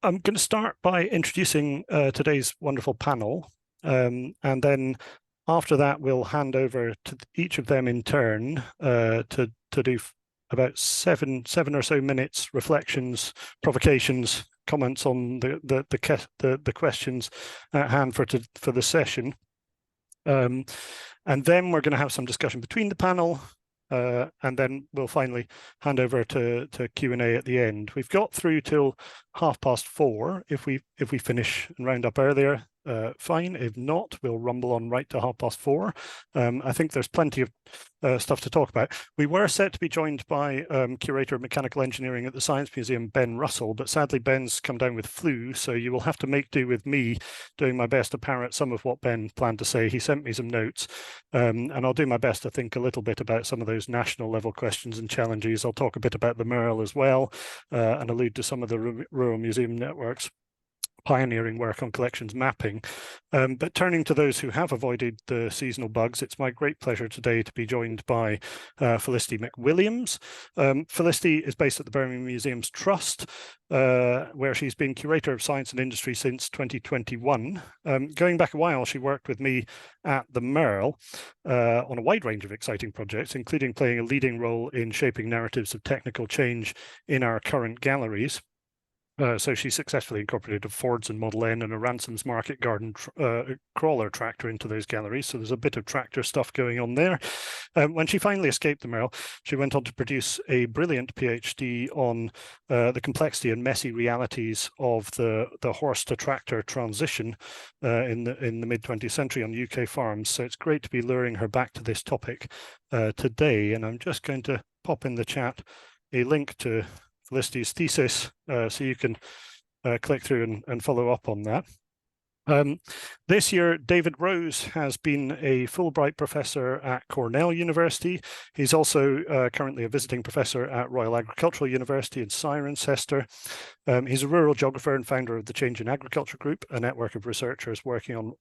I'm going to start by introducing today's wonderful panel, and then after that we'll hand over to each of them in turn to do about seven or so minutes reflections, provocations, comments on the questions at hand for the session, and then we're going to have some discussion between the panel. And then we'll finally hand over to Q&A at the end. We've got through till 4:30. If we finish and round up earlier, fine. If not, we'll rumble on right to 4:30. I think there's plenty of stuff to talk about. We were set to be joined by Curator of Mechanical Engineering at the Science Museum, Ben Russell, but sadly Ben's come down with flu, so you will have to make do with me doing my best to parrot some of what Ben planned to say. He sent me some notes, and I'll do my best to think a little bit about some of those national level questions and challenges. I'll talk a bit about the MERL as well, and allude to some of the Rural Museum Network's pioneering work on collections mapping. But turning to those who have avoided the seasonal bugs, it's my great pleasure today to be joined by Felicity McWilliams. Felicity is based at the Birmingham Museums Trust, where she's been Curator of Science and Industry since 2021. Going back a while, she worked with me at the MERL on a wide range of exciting projects, including playing a leading role in shaping narratives of technical change in our current galleries. So she successfully incorporated a Fordson Model N and a Ransom's Market Garden crawler tractor into those galleries. So there's a bit of tractor stuff going on there. When she finally escaped the MERL, she went on to produce a brilliant PhD on the complexity and messy realities of the horse to tractor transition in the mid-20th century on UK farms. So it's great to be luring her back to this topic today. And I'm just going to pop in the chat a link to Felicity's thesis, so you can click through and follow up on that. This year, David Rose has been a Fulbright professor at Cornell University. He's also currently a visiting professor at Royal Agricultural University in Cirencester. He's a rural geographer and founder of the Change in Agriculture Group, a network of researchers working on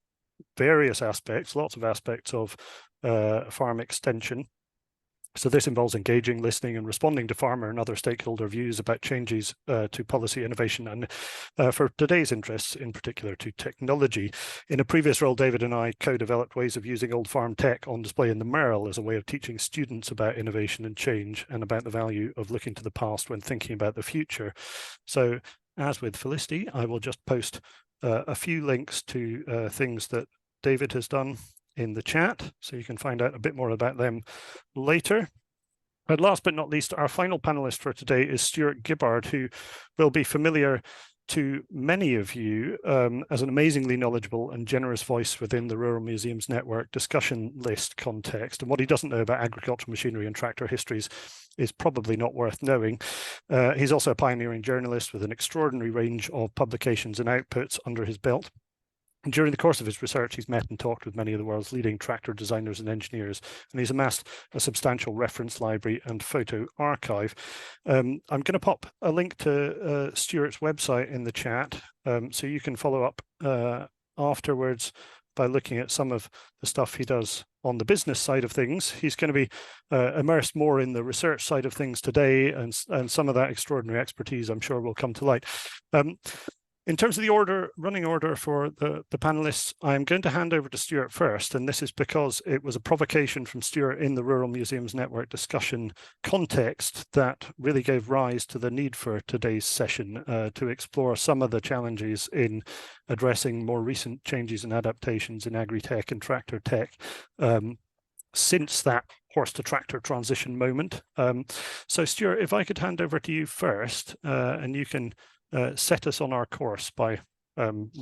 various aspects, lots of aspects of farm extension. So this involves engaging, listening, and responding to farmer and other stakeholder views about changes to policy innovation, and for today's interests, in particular to technology. In a previous role, David and I co-developed ways of using old farm tech on display in the MERL as a way of teaching students about innovation and change and about the value of looking to the past when thinking about the future. So as with Felicity, I will just post a few links to things that David has done in the chat, so you can find out a bit more about them later. And last but not least, our final panelist for today is Stuart Gibbard, who will be familiar to many of you as an amazingly knowledgeable and generous voice within the Rural Museums Network discussion list context. And what he doesn't know about agricultural machinery and tractor histories is probably not worth knowing. He's also a pioneering journalist with an extraordinary range of publications and outputs under his belt. And during the course of his research, he's met and talked with many of the world's leading tractor designers and engineers, and he's amassed a substantial reference library and photo archive. I'm going to pop a link to Stuart's website in the chat, so you can follow up afterwards by looking at some of the stuff he does on the business side of things. He's going to be immersed more in the research side of things today, and some of that extraordinary expertise, I'm sure, will come to light. In terms of the running order for the panelists, I'm going to hand over to Stuart first, and this is because it was a provocation from Stuart in the Rural Museums Network discussion context that really gave rise to the need for today's session to explore some of the challenges in addressing more recent changes and adaptations in agri-tech and tractor tech since that horse-to-tractor transition moment. So Stuart, if I could hand over to you first, and you can set us on our course by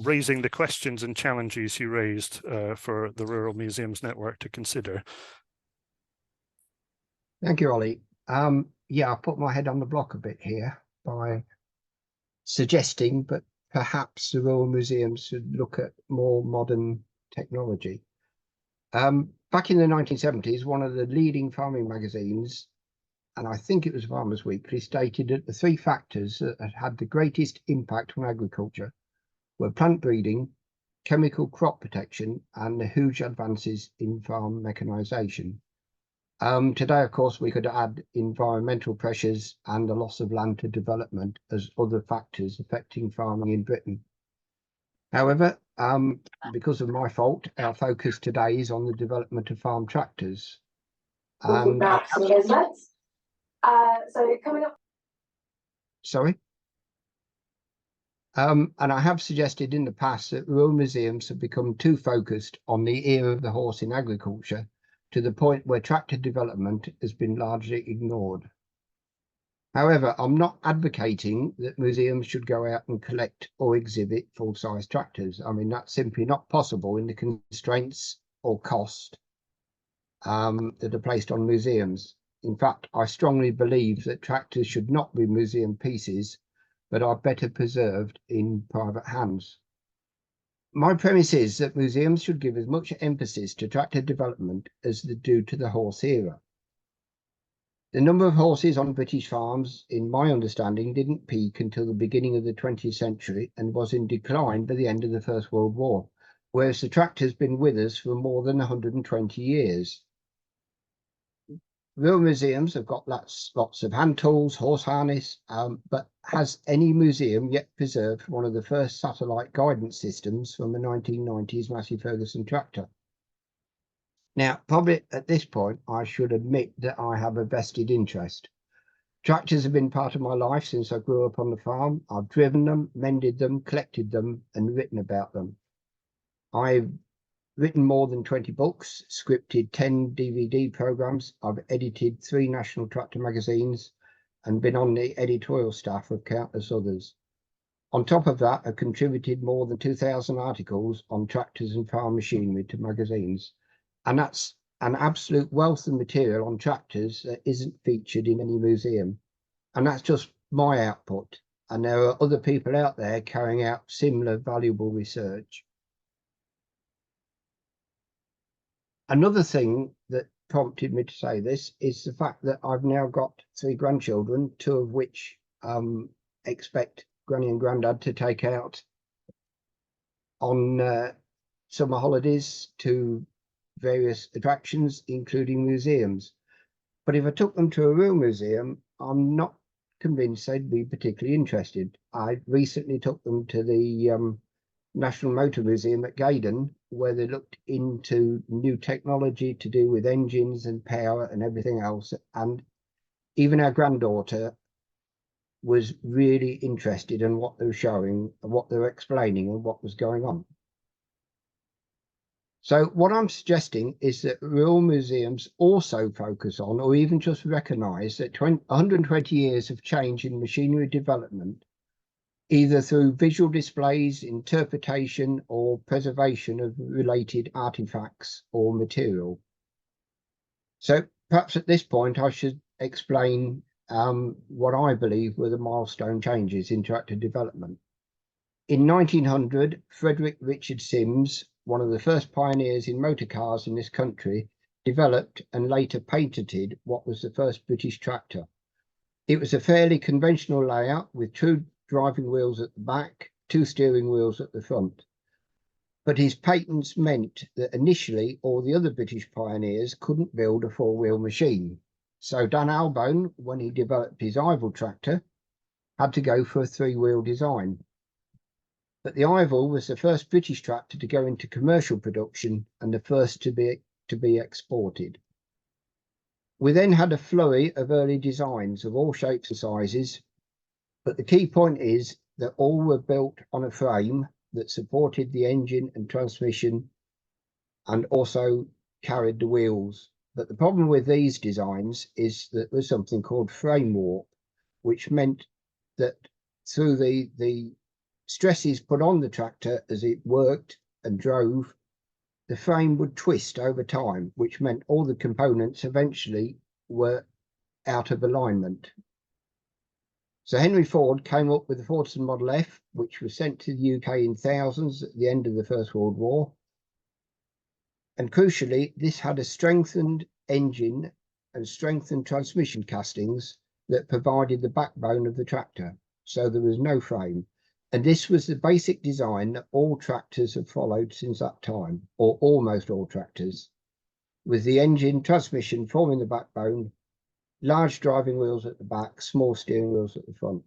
raising the questions and challenges you raised for the Rural Museums Network to consider. Thank you, Ollie. Yeah, I'll put my head on the block a bit here by suggesting, but perhaps the Rural Museums should look at more modern technology. Back in the 1970s, one of the leading farming magazines, and I think it was Farmers Weekly, stated that the three factors that had the greatest impact on agriculture were plant breeding, chemical crop protection, and the huge advances in farm mechanisation. Today, of course, we could add environmental pressures and the loss of land to development as other factors affecting farming in Britain. However, because of my fault, our focus today is on the development of farm tractors. And so coming up. Sorry. And I have suggested in the past that rural museums have become too focused on the era of the horse in agriculture, to the point where tractor development has been largely ignored. However, I'm not advocating that museums should go out and collect or exhibit full-size tractors. I mean, that's simply not possible in the constraints or cost that are placed on museums. In fact, I strongly believe that tractors should not be museum pieces, but are better preserved in private hands. My premise is that museums should give as much emphasis to tractor development as they do to the horse era. The number of horses on British farms, in my understanding, didn't peak until the beginning of the 20th century and was in decline by the end of the First World War, whereas the tractor's been with us for more than 120 years. Real museums have got lots of hand tools, horse harness, but has any museum yet preserved one of the first satellite guidance systems from the 1990s Massey Ferguson tractor? Now, probably at this point, I should admit that I have a vested interest. Tractors have been part of my life since I grew up on the farm. I've driven them, mended them, collected them, and written about them. I've written more than 20 books, scripted 10 DVD programs. I've edited 3 national tractor magazines and been on the editorial staff of countless others. On top of that, I've contributed more than 2,000 articles on tractors and farm machinery to magazines. And that's an absolute wealth of material on tractors that isn't featured in any museum. And that's just my output. And there are other people out there carrying out similar valuable research. Another thing that prompted me to say this is the fact that I've now got 3 grandchildren, 2 of which expect Granny and Grandad to take out on summer holidays to various attractions, including museums. But if I took them to a real museum, I'm not convinced they'd be particularly interested. I recently took them to the National Motor Museum at Gaydon, where they looked into new technology to do with engines and power and everything else. And even our granddaughter was really interested in what they were showing, and what they were explaining, and what was going on. So what I'm suggesting is that rural museums also focus on, or even just recognise, that 120 years of change in machinery development, either through visual displays, interpretation, or preservation of related artifacts or material. So perhaps at this point I should explain what I believe were the milestone changes in tractor development. In 1900, Frederick Richard Sims, one of the first pioneers in motor cars in this country, developed and later patented what was the first British tractor. It was a fairly conventional layout with 2 driving wheels at the back, 2 steering wheels at the front. But his patents meant that initially all the other British pioneers couldn't build a 4-wheel machine. So Dan Albone, when he developed his Ivel tractor, had to go for a 3-wheel design. But the Ivel was the first British tractor to go into commercial production and the first to be exported. We then had a flurry of early designs of all shapes and sizes, but the key point is that all were built on a frame that supported the engine and transmission and also carried the wheels. But the problem with these designs is that there's something called frame warp, which meant that through the stresses put on the tractor as it worked and drove, the frame would twist over time, which meant all the components eventually were out of alignment. So Henry Ford came up with the Fordson Model F, which was sent to the UK in thousands at the end of the First World War. And crucially, this had a strengthened engine and strengthened transmission castings that provided the backbone of the tractor. So there was no frame. And this was the basic design that all tractors have followed since that time, or almost all tractors. with the engine transmission forming the backbone, large driving wheels at the back, small steering wheels at the front.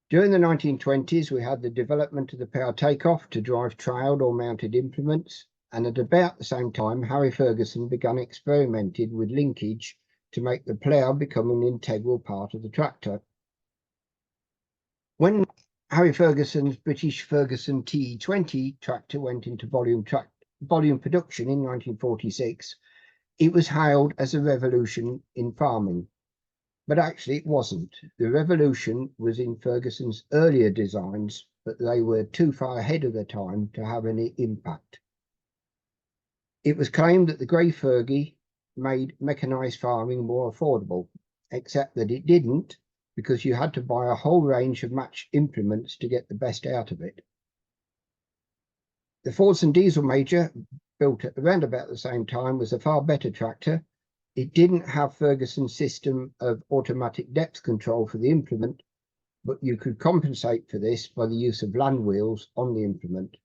During the 1920s, we had the development of the power takeoff to drive trailed or mounted implements, and at about the same time, Harry Ferguson began experimenting with linkage to make the plough become an integral part of the tractor. When Harry Ferguson's British Ferguson TE20 tractor went into volume production in 1946, it was hailed as a revolution in farming. But actually it wasn't. The revolution was in Ferguson's earlier designs, but they were too far ahead of their time to have any impact. It was claimed that the grey Fergie made mechanised farming more affordable, except that it didn't, because you had to buy a whole range of matched implements to get the best out of it. The Fordson Diesel Major, built at around about the same time, was a far better tractor. It didn't have Ferguson's system of automatic depth control for the implement, but you could compensate for this by the use of land wheels on the implement.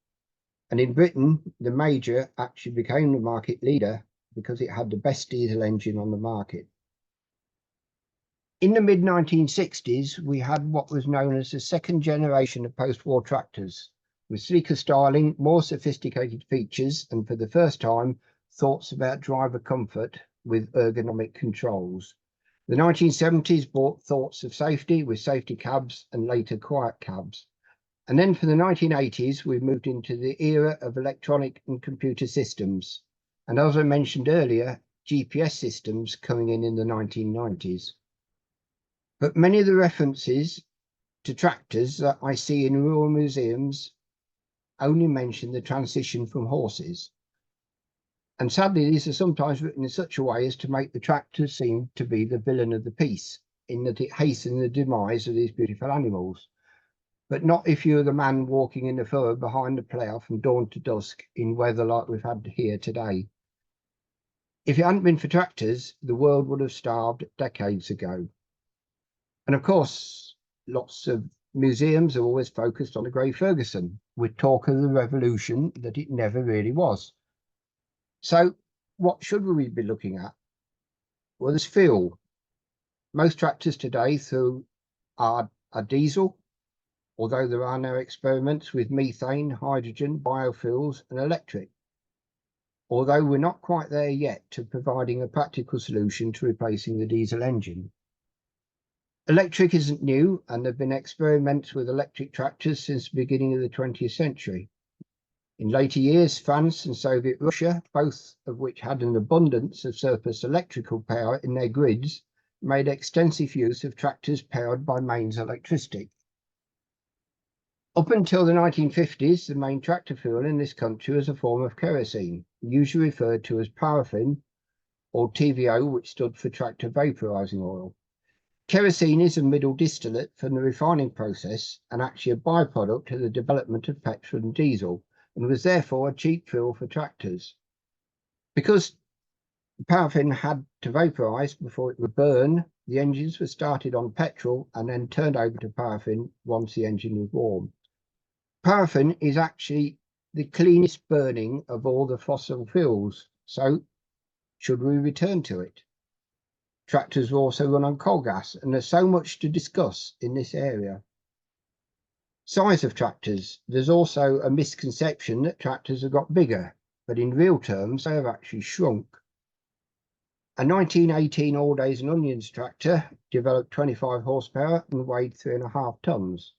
And in Britain, the Major actually became the market leader because it had the best diesel engine on the market. In the mid-1960s, we had what was known as the second generation of post-war tractors, with sleeker styling, more sophisticated features, and for the first time, thoughts about driver comfort with ergonomic controls. The 1970s brought thoughts of safety with safety cabs and later quiet cabs. And then for the 1980s, we moved into the era of electronic and computer systems. And as I mentioned earlier, GPS systems coming in the 1990s. But many of the references to tractors that I see in rural museums only mention the transition from horses. And sadly, these are sometimes written in such a way as to make the tractor seem to be the villain of the piece, in that it hastens the demise of these beautiful animals. But not if you're the man walking in the furrow behind the plough from dawn to dusk in weather like we've had here today. If it hadn't been for tractors, the world would have starved decades ago. And of course, lots of museums are always focused on the Grey Ferguson, with talk of the revolution that it never really was. So what should we be looking at? Well, there's fuel. Most tractors today are diesel, although there are now experiments with methane, hydrogen, biofuels and electric. Although we're not quite there yet to providing a practical solution to replacing the diesel engine. Electric isn't new, and there have been experiments with electric tractors since the beginning of the 20th century. In later years, France and Soviet Russia, both of which had an abundance of surplus electrical power in their grids, made extensive use of tractors powered by mains electricity. Up until the 1950s, the main tractor fuel in this country was a form of kerosene, usually referred to as paraffin, or TVO, which stood for tractor vaporizing oil. Kerosene is a middle distillate from the refining process and actually a byproduct of the development of petrol and diesel, and was therefore a cheap fuel for tractors. Because paraffin had to vaporize before it would burn, the engines were started on petrol and then turned over to paraffin once the engine was warm. Paraffin is actually the cleanest burning of all the fossil fuels, so should we return to it? Tractors will also run on coal gas, and there's so much to discuss in this area. Size of tractors. There's also a misconception that tractors have got bigger, but in real terms, they have actually shrunk. A 1918 All Days and Onions tractor developed 25 horsepower and weighed 3.5 tons.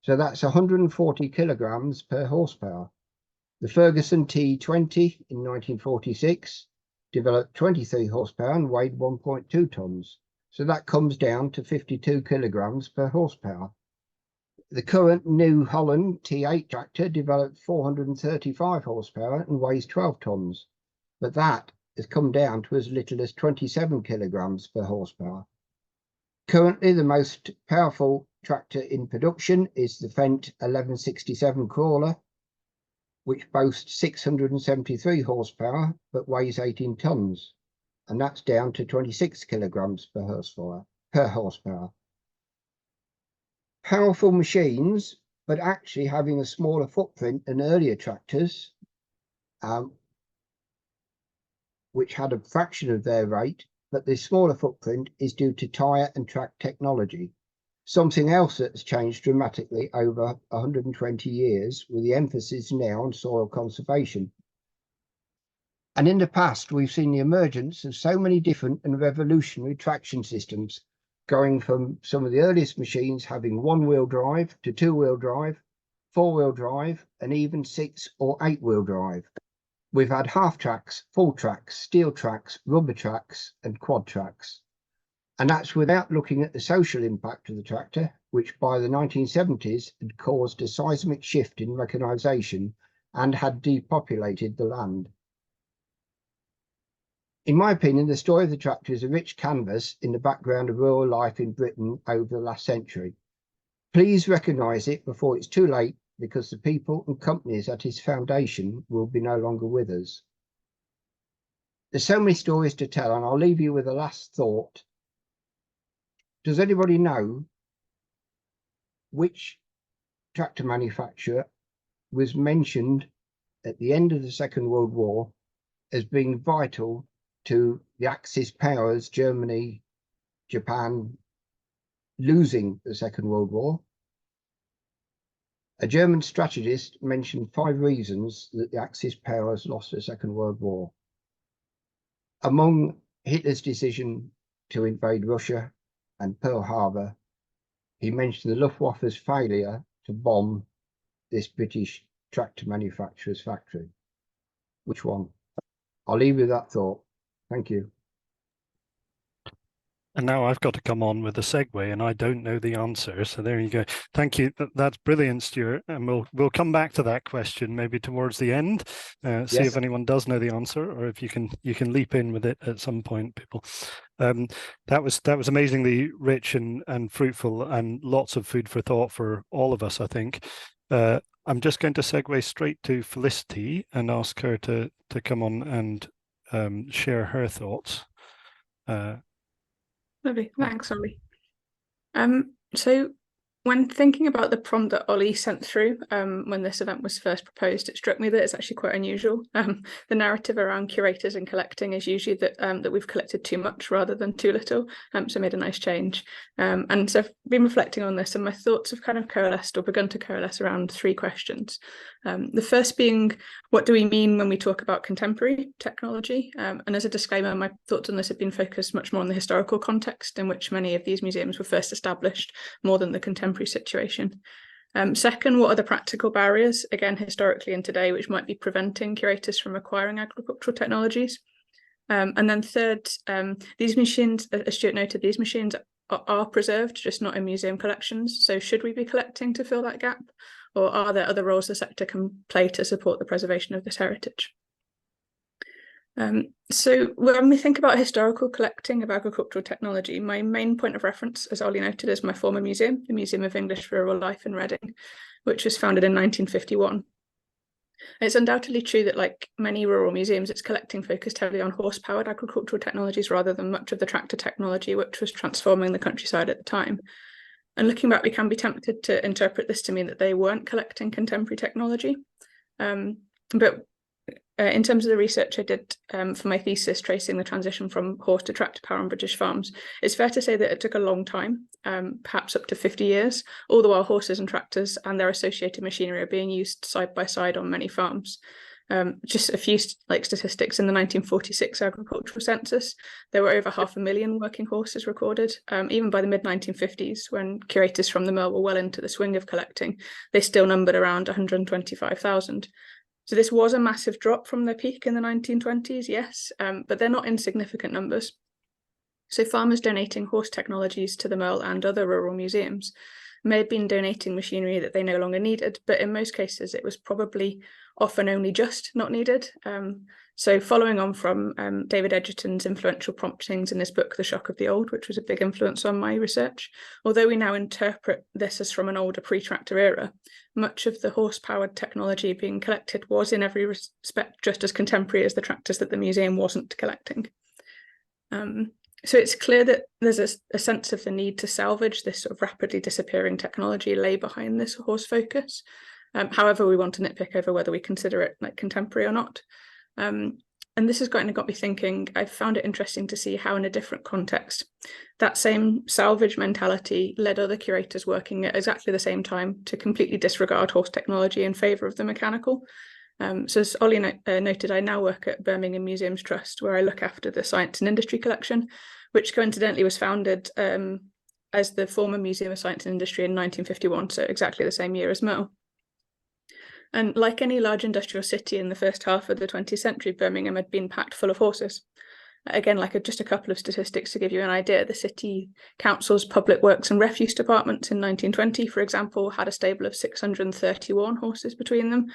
So that's 140 kilograms per horsepower. The Ferguson T20 in 1946 developed 23 horsepower and weighed 1.2 tons. So that comes down to 52 kilograms per horsepower. The current New Holland T8 tractor developed 435 horsepower and weighs 12 tons, but that has come down to as little as 27 kilograms per horsepower. Currently, the most powerful tractor in production is the Fendt 1167 Crawler, which boasts 673 horsepower but weighs 18 tons, and that's down to 26 kilograms per horsepower. Powerful machines, but actually having a smaller footprint than earlier tractors. which had a fraction of their rate, but the smaller footprint is due to tyre and track technology. Something else that's changed dramatically over 120 years, with the emphasis now on soil conservation. And in the past, we've seen the emergence of so many different and revolutionary traction systems, going from some of the earliest machines having one-wheel drive to two-wheel drive, four-wheel drive, and even 6 or 8-wheel drive. We've had half tracks, full tracks, steel tracks, rubber tracks, and quad tracks. And that's without looking at the social impact of the tractor, which by the 1970s had caused a seismic shift in mechanisation and had depopulated the land. In my opinion, the story of the tractor is a rich canvas in the background of rural life in Britain over the last century. Please recognise it before it's too late, because the people and companies at its foundation will be no longer with us. There's so many stories to tell, and I'll leave you with a last thought. Does anybody know which tractor manufacturer was mentioned at the end of the Second World War as being vital to the Axis powers, Germany, Japan, losing the Second World War? A German strategist mentioned 5 reasons that the Axis powers lost the Second World War. Among Hitler's decision to invade Russia and Pearl Harbor, he mentioned the Luftwaffe's failure to bomb this British tractor manufacturer's factory. Which one? I'll leave you with that thought. Thank you. And now I've got to come on with a segue, and I don't know the answer. So there you go. Thank you. That's brilliant, Stuart. And we'll come back to that question maybe towards the end. See if anyone does know the answer, or if you can leap in with it at some point, people. That was amazingly rich and fruitful, and lots of food for thought for all of us, I think. I'm just going to segue straight to Felicity and ask her to come on and share her thoughts. Lovely, thanks, Ollie. So when thinking about the prompt that Ollie sent through when this event was first proposed, it struck me that it's actually quite unusual. The narrative around curators and collecting is usually that we've collected too much rather than too little, so made a nice change. And so I've been reflecting on this, and my thoughts have kind of coalesced or begun to coalesce around 3 questions. The first being, what do we mean when we talk about contemporary technology? And as a disclaimer, my thoughts on this have been focused much more on the historical context in which many of these museums were first established, more than the contemporary situation. Second, what are the practical barriers, again historically and today, which might be preventing curators from acquiring agricultural technologies? And then third, these machines, as Stuart noted, these machines are preserved, just not in museum collections. So should we be collecting to fill that gap, or are there other roles the sector can play to support the preservation of this heritage? So when we think about historical collecting of agricultural technology, my main point of reference, as Ollie noted, is my former museum, the Museum of English Rural Life in Reading, which was founded in 1951. It's undoubtedly true that, like many rural museums, its collecting focused heavily on horse-powered agricultural technologies rather than much of the tractor technology which was transforming the countryside at the time. And looking back, we can be tempted to interpret this to mean that they weren't collecting contemporary technology. But in terms of the research I did for my thesis, tracing the transition from horse to tractor power on British farms, it's fair to say that it took a long time, perhaps up to 50 years, all the while horses and tractors and their associated machinery are being used side by side on many farms. Just a few statistics: in the 1946 agricultural census, there were over 500,000 working horses recorded. Even by the mid-1950s, when curators from the mill were well into the swing of collecting, they still numbered around 125,000. So this was a massive drop from their peak in the 1920s, yes, but they're not insignificant numbers. So farmers donating horse technologies to the mill and other rural museums may have been donating machinery that they no longer needed, but in most cases it was probably often only just not needed. So following on from David Edgerton's influential promptings in his book, The Shock of the Old, which was a big influence on my research, although we now interpret this as from an older pre-tractor era, much of the horse-powered technology being collected was in every respect just as contemporary as the tractors that the museum wasn't collecting. So it's clear that there's a sense of the need to salvage this sort of rapidly disappearing technology lay behind this horse focus. However, we want to nitpick over whether we consider it like contemporary or not. And this has got me thinking. I've found it interesting to see how in a different context, that same salvage mentality led other curators working at exactly the same time to completely disregard horse technology in favour of the mechanical. So as Ollie noted, I now work at Birmingham Museums Trust, where I look after the Science and Industry collection, which coincidentally was founded as the former Museum of Science and Industry in 1951, so exactly the same year as Merle. And like any large industrial city in the first half of the 20th century, Birmingham had been packed full of horses. Again, just a couple of statistics to give you an idea. The City Council's Public Works and Refuse Departments in 1920, for example, had a stable of 631 horses between them.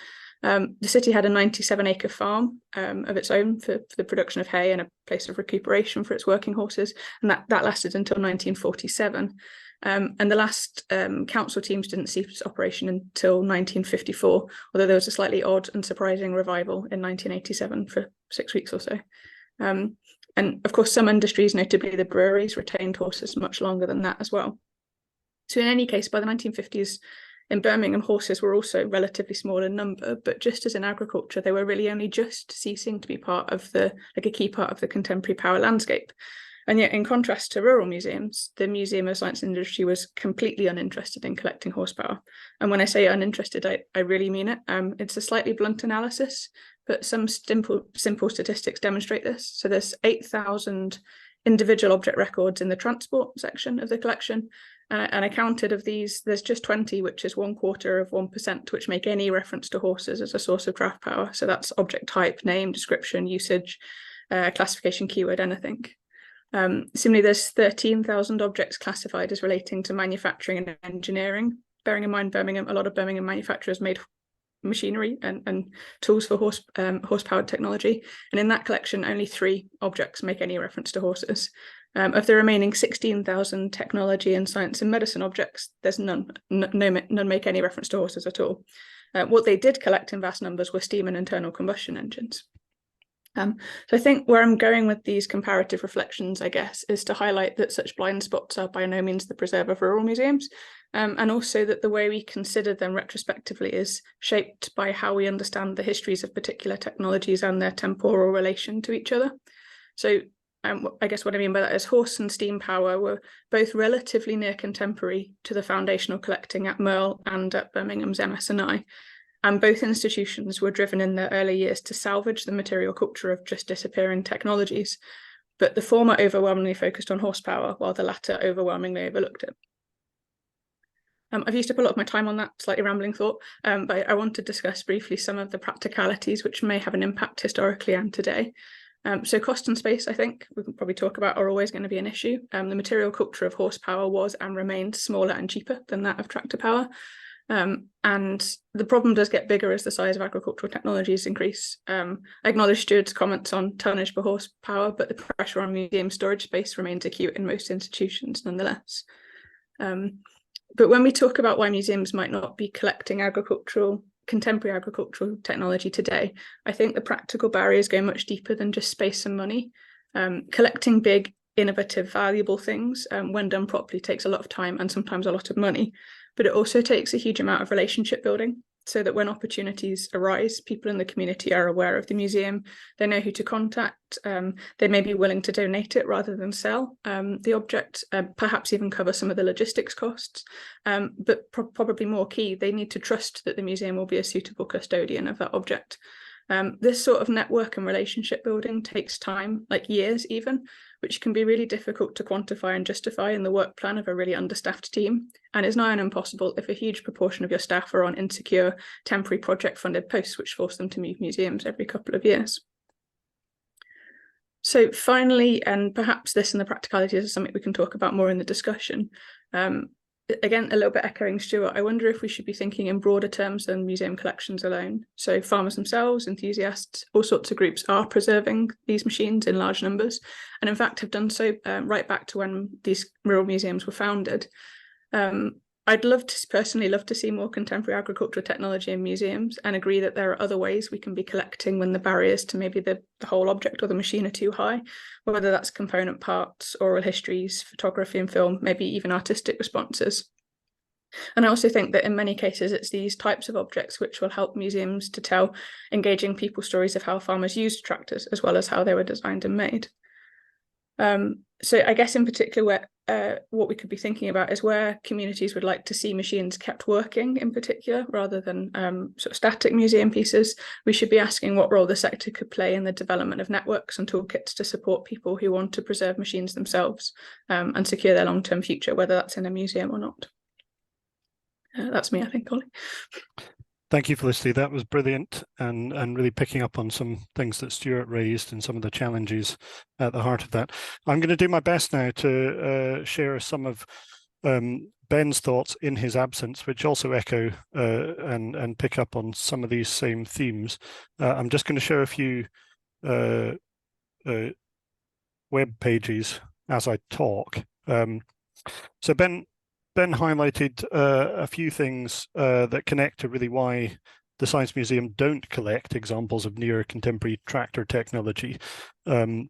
The city had a 97-acre farm of its own for the production of hay and a place of recuperation for its working horses, and that lasted until 1947. And the last council teams didn't cease operation until 1954, although there was a slightly odd and surprising revival in 1987 for 6 weeks or so. And of course, some industries, notably the breweries, retained horses much longer than that as well. So in any case, by the 1950s, in Birmingham, horses were also relatively small in number, but just as in agriculture, they were really only just ceasing to be part of a key part of the contemporary power landscape. And yet, in contrast to rural museums, the Museum of Science and Industry was completely uninterested in collecting horsepower. And when I say uninterested, I really mean it. It's a slightly blunt analysis, but some simple statistics demonstrate this. So there's 8,000 individual object records in the transport section of the collection. And I counted of these, there's just 20, which is 0.25%, which make any reference to horses as a source of draft power. So that's object type, name, description, usage, classification, keyword, anything. Similarly, there's 13,000 objects classified as relating to manufacturing and engineering. Bearing in mind, a lot of Birmingham manufacturers made machinery and tools for horse-powered technology. And in that collection, only 3 objects make any reference to horses. Of the remaining 16,000 technology and science and medicine objects, there's none make any reference to horses at all. What they did collect in vast numbers were steam and internal combustion engines. So I think where I'm going with these comparative reflections, I guess, is to highlight that such blind spots are by no means the preserve of rural museums, and also that the way we consider them retrospectively is shaped by how we understand the histories of particular technologies and their temporal relation to each other. So I guess what I mean by that is horse and steam power were both relatively near contemporary to the foundational collecting at Merle and at Birmingham's MS&I. And both institutions were driven in their early years to salvage the material culture of just disappearing technologies. But the former overwhelmingly focused on horsepower, while the latter overwhelmingly overlooked it. I've used up a lot of my time on that slightly rambling thought, but I want to discuss briefly some of the practicalities which may have an impact historically and today. So cost and space, I think, we can probably talk about, are always going to be an issue. The material culture of horsepower was and remained smaller and cheaper than that of tractor power. And the problem does get bigger as the size of agricultural technologies increase. I acknowledge Stuart's comments on tonnage per horsepower, but the pressure on museum storage space remains acute in most institutions nonetheless. But when we talk about why museums might not be collecting contemporary agricultural technology today, I think the practical barriers go much deeper than just space and money. Collecting big, innovative, valuable things, when done properly, takes a lot of time and sometimes a lot of money. But it also takes a huge amount of relationship building, so that when opportunities arise, people in the community are aware of the museum, they know who to contact, they may be willing to donate it rather than sell the object, perhaps even cover some of the logistics costs. But probably more key, they need to trust that the museum will be a suitable custodian of that object. This sort of network and relationship building takes time, like years even, which can be really difficult to quantify and justify in the work plan of a really understaffed team, and is nigh on impossible if a huge proportion of your staff are on insecure, temporary project-funded posts, which force them to move museums every couple of years. So finally, and perhaps this and the practicalities is something we can talk about more in the discussion, again, a little bit echoing Stuart, I wonder if we should be thinking in broader terms than museum collections alone. So farmers themselves, enthusiasts, all sorts of groups are preserving these machines in large numbers, and in fact have done so right back to when these rural museums were founded. I'd personally love to see more contemporary agricultural technology in museums, and agree that there are other ways we can be collecting when the barriers to maybe the whole object or the machine are too high, whether that's component parts, oral histories, photography and film, maybe even artistic responses. And I also think that in many cases, it's these types of objects which will help museums to tell engaging people stories of how farmers used tractors, as well as how they were designed and made. So I guess in particular, what we could be thinking about is where communities would like to see machines kept working in particular, rather than sort of static museum pieces. We should be asking what role the sector could play in the development of networks and toolkits to support people who want to preserve machines themselves and secure their long-term future, whether that's in a museum or not. That's me, I think, Ollie. Thank you, Felicity. That was brilliant, and really picking up on some things that Stuart raised and some of the challenges at the heart of that. I'm going to do my best now to share some of Ben's thoughts in his absence, which also echo and pick up on some of these same themes. I'm just going to share a few web pages as I talk. So Ben highlighted a few things that connect to really why the Science Museum don't collect examples of near contemporary tractor technology. The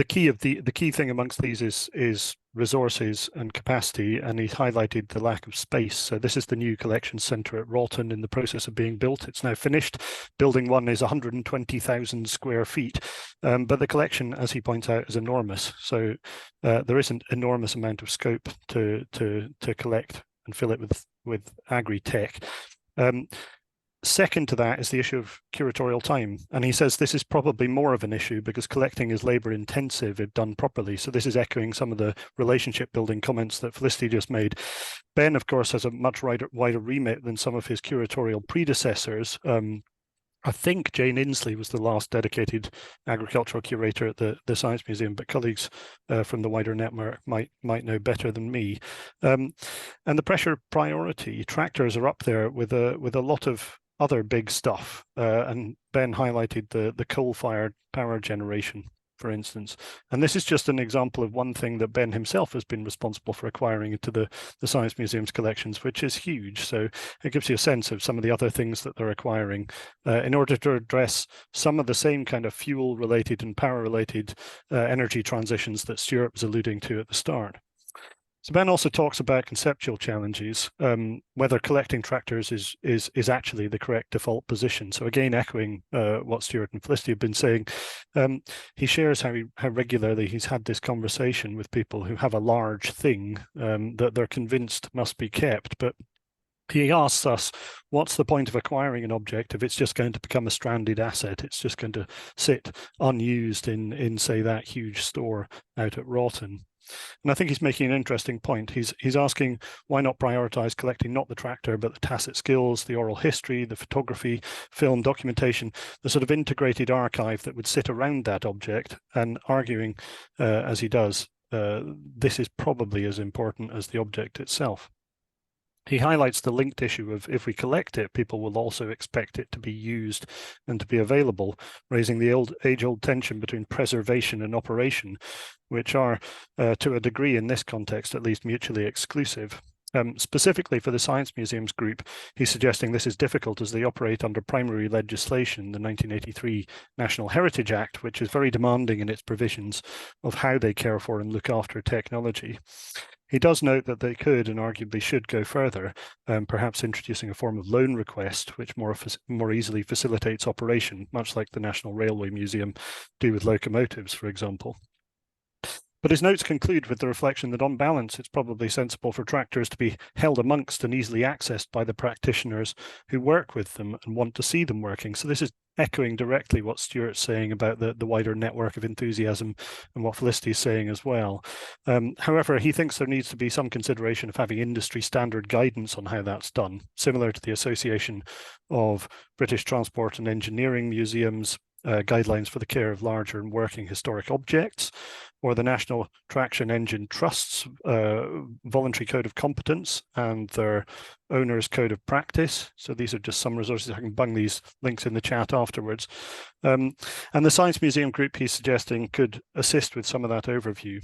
key thing amongst these is resources and capacity, and he highlighted the lack of space. So this is the new collection centre at Wroughton in the process of being built. It's now finished. Building 1 is 120,000 square feet, but the collection, as he points out, is enormous. So there is an enormous amount of scope to collect and fill it with agri-tech. Second to that is the issue of curatorial time. And he says this is probably more of an issue because collecting is labour intensive if done properly. So this is echoing some of the relationship building comments that Felicity just made. Ben, of course, has a much wider remit than some of his curatorial predecessors. I think Jane Inslee was the last dedicated agricultural curator at the Science Museum, but colleagues from the wider network might know better than me. And the pressure priority, tractors are up there with a lot of other big stuff. And Ben highlighted the coal-fired power generation, for instance. And this is just an example of one thing that Ben himself has been responsible for acquiring into the Science Museum's collections, which is huge. So it gives you a sense of some of the other things that they're acquiring in order to address some of the same kind of fuel-related and power-related energy transitions that Stuart was alluding to at the start. So Ben also talks about conceptual challenges, whether collecting tractors is actually the correct default position. So again, echoing what Stuart and Felicity have been saying, he shares how regularly he's had this conversation with people who have a large thing that they're convinced must be kept, but he asks us, what's the point of acquiring an object if it's just going to become a stranded asset? It's just going to sit unused in say, that huge store out at Wroughton. And I think he's making an interesting point. He's asking why not prioritize collecting not the tractor, but the tacit skills, the oral history, the photography, film, documentation, the sort of integrated archive that would sit around that object, and arguing, as he does, this is probably as important as the object itself. He highlights the linked issue of if we collect it, people will also expect it to be used and to be available, raising the age-old tension between preservation and operation, which are, to a degree in this context, at least mutually exclusive. Specifically for the Science Museums group, he's suggesting this is difficult as they operate under primary legislation, the 1983 National Heritage Act, which is very demanding in its provisions of how they care for and look after technology. He does note that they could and arguably should go further, perhaps introducing a form of loan request, which more easily facilitates operation, much like the National Railway Museum do with locomotives, for example. But his notes conclude with the reflection that on balance, it's probably sensible for tractors to be held amongst and easily accessed by the practitioners who work with them and want to see them working. So this is echoing directly what Stuart's saying about the wider network of enthusiasm and what Felicity is saying as well. However, he thinks there needs to be some consideration of having industry standard guidance on how that's done, similar to the Association of British Transport and Engineering Museums, guidelines for the care of larger and working historic objects, or the National Traction Engine Trust's voluntary code of competence and their owner's code of practice. So these are just some resources. I can bung these links in the chat afterwards. And the Science Museum group he's suggesting could assist with some of that overview.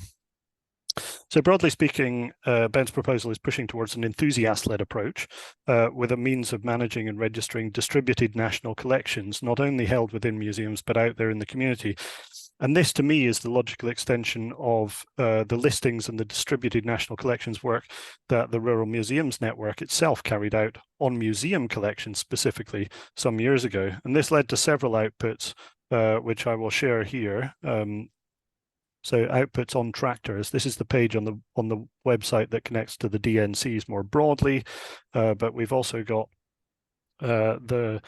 So broadly speaking, Ben's proposal is pushing towards an enthusiast-led approach with a means of managing and registering distributed national collections, not only held within museums, but out there in the community. And this, to me, is the logical extension of the listings and the distributed national collections work that the Rural Museums Network itself carried out on museum collections specifically some years ago. And this led to several outputs, which I will share here. So outputs on tractors. This is the page on the website that connects to the DNCs more broadly, but we've also got the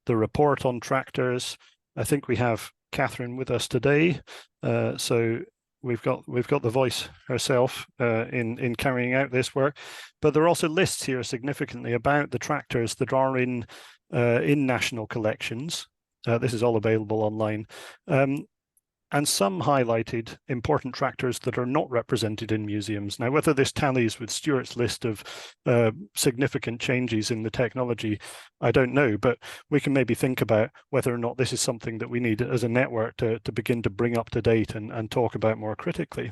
report on tractors. I think we have Catherine with us today, so we've got the voice herself in carrying out this work. But there are also lists here significantly about the tractors that are in national collections. This is all available online. And some highlighted important tractors that are not represented in museums. Now, whether this tallies with Stuart's list of significant changes in the technology, I don't know, but we can maybe think about whether or not this is something that we need as a network to begin to bring up to date and talk about more critically.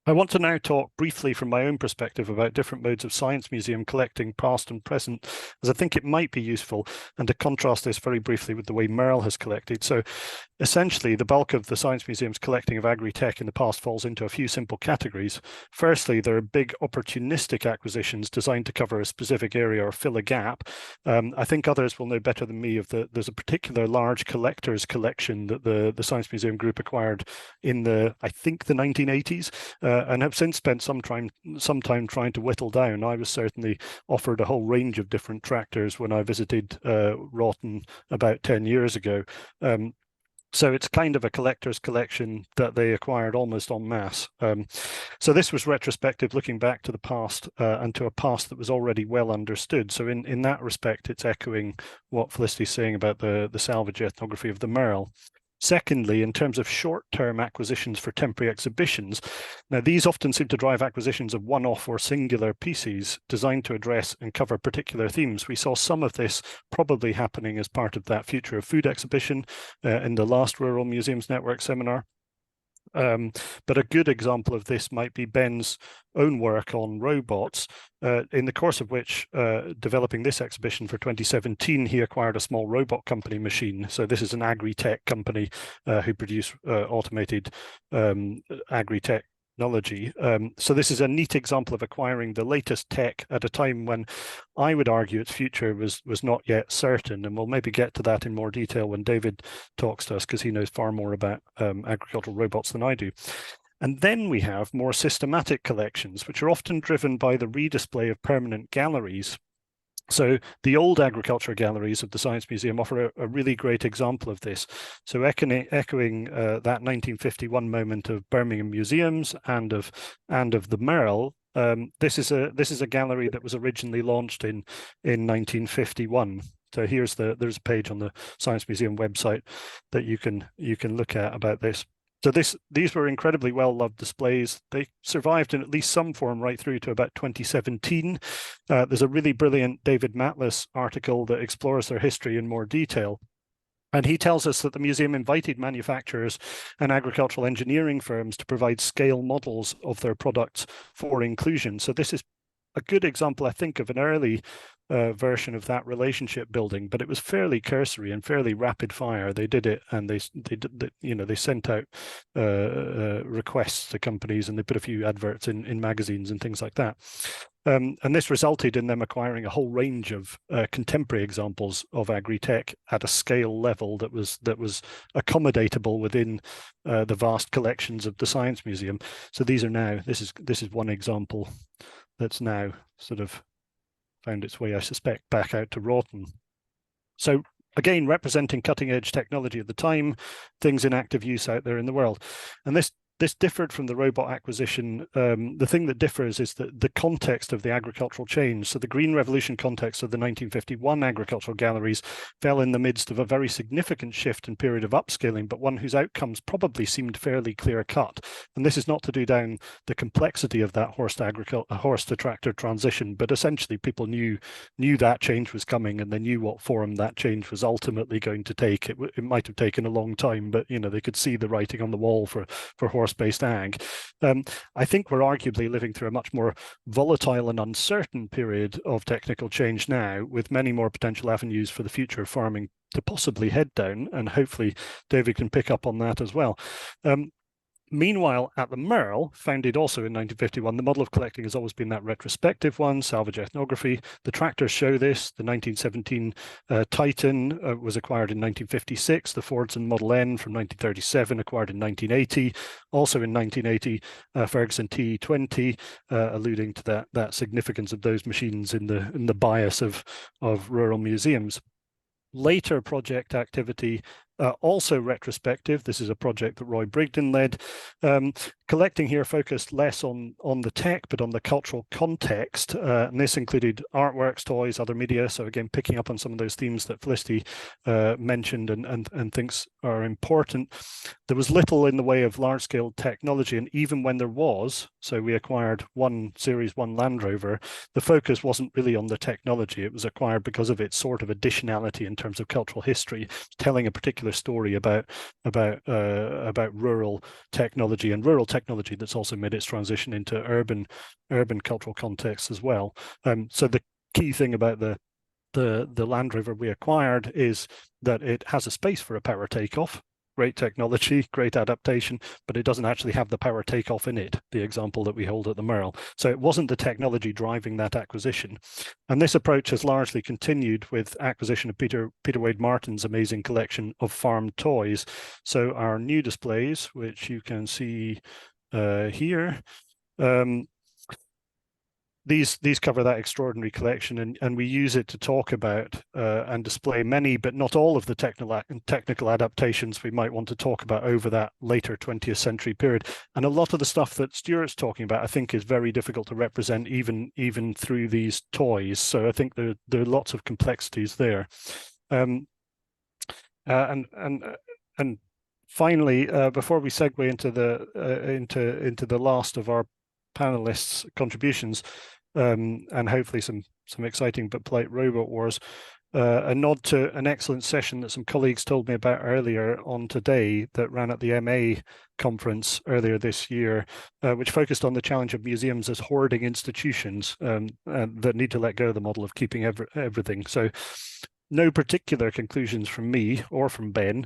I want to now talk briefly from my own perspective about different modes of science museum collecting, past and present, as I think it might be useful, and to contrast this very briefly with the way Merle has collected. So essentially, the bulk of the Science Museum's collecting of agri-tech in the past falls into a few simple categories. Firstly, there are big opportunistic acquisitions designed to cover a specific area or fill a gap. I think others will know better than me there's a particular large collector's collection that the Science Museum Group acquired in I think the 1980s. And have since spent some time trying to whittle down. I was certainly offered a whole range of different tractors when I visited Rawton about 10 years ago. So it's kind of a collector's collection that they acquired almost en masse. So this was retrospective, looking back to the past and to a past that was already well understood. So in that respect, it's echoing what Felicity's saying about the salvage ethnography of the Merle. Secondly, in terms of short-term acquisitions for temporary exhibitions, now these often seem to drive acquisitions of one-off or singular pieces designed to address and cover particular themes. We saw some of this probably happening as part of that Future of Food exhibition in the last Rural Museums Network seminar. But a good example of this might be Ben's own work on robots, in the course of which, developing this exhibition for 2017, he acquired a small robot company machine. So this is an agri-tech company who produce automated agri-tech technology. So this is a neat example of acquiring the latest tech at a time when I would argue its future was not yet certain, and we'll maybe get to that in more detail when David talks to us, because he knows far more about agricultural robots than I do. And then we have more systematic collections, which are often driven by the redisplay of permanent galleries. So the old agriculture galleries of the Science Museum offer a really great example of this. So echoing that 1951 moment of Birmingham Museums and of the Merle, this is a gallery that was originally launched in 1951. So there's a page on the Science Museum website that you can look at about this. So these were incredibly well-loved displays. They survived in at least some form right through to about 2017. There's a really brilliant David Matlas article that explores their history in more detail. And he tells us that the museum invited manufacturers and agricultural engineering firms to provide scale models of their products for inclusion. So this is a good example, I think, of an early version of that relationship building, but it was fairly cursory and fairly rapid fire. They did it, and they sent out requests to companies, and they put a few adverts in magazines and things like that. And this resulted in them acquiring a whole range of contemporary examples of agri-tech at a scale level that was accommodatable within the vast collections of the Science Museum. So these are now, this is one example that's now sort of found its way, I suspect, back out to Rawton. So again, representing cutting edge technology at the time, things in active use out there in the world. And this differed from the robot acquisition. The thing that differs is the context of the agricultural change. So the Green Revolution context of the 1951 agricultural galleries fell in the midst of a very significant shift and period of upscaling, but one whose outcomes probably seemed fairly clear-cut. And this is not to do down the complexity of that horse to tractor transition, but essentially people knew that change was coming, and they knew what form that change was ultimately going to take. It might have taken a long time, but they could see the writing on the wall for horse-based ag. I think we're arguably living through a much more volatile and uncertain period of technical change now, with many more potential avenues for the future of farming possibly head down, and hopefully David can pick up on that as well. Meanwhile, at the Merle, founded also in 1951, the model of collecting has always been that retrospective one, salvage ethnography. The tractors show this. The 1917 Titan was acquired in 1956. The Fordson Model N from 1937, acquired in 1980. Also in 1980, Ferguson TE20, alluding to that significance of those machines in the bias of rural museums. Later project activity, also retrospective. This is a project that Roy Brigden led. Collecting here focused less on the tech, but on the cultural context. And this included artworks, toys, other media. So again, picking up on some of those themes that Felicity mentioned and thinks are important. There was little in the way of large-scale technology. And even when there was, so we acquired Series 1 Land Rover, the focus wasn't really on the technology. It was acquired because of its sort of additionality in terms of cultural history, telling a particular story about rural technology, and rural technology that's also made its transition into urban cultural contexts as well. So the key thing about the Land Rover we acquired is that it has a space for a power takeoff. Great technology, great adaptation, but it doesn't actually have the power takeoff in it, the example that we hold at the Merle. So it wasn't the technology driving that acquisition. And this approach has largely continued with acquisition of Peter Wade Martin's amazing collection of farm toys. So our new displays, which you can see here, these cover that extraordinary collection, and we use it to talk about and display many, but not all of the technical adaptations we might want to talk about over that later 20th century period. And a lot of the stuff that Stuart's talking about, I think, is very difficult to represent even through these toys. So I think there are lots of complexities there. And finally, before we segue into the last of our panelists' contributions, and hopefully some exciting but polite robot wars, a nod to an excellent session that some colleagues told me about earlier on today that ran at the MA conference earlier this year, which focused on the challenge of museums as hoarding institutions that need to let go of the model of keeping everything. So no particular conclusions from me or from Ben.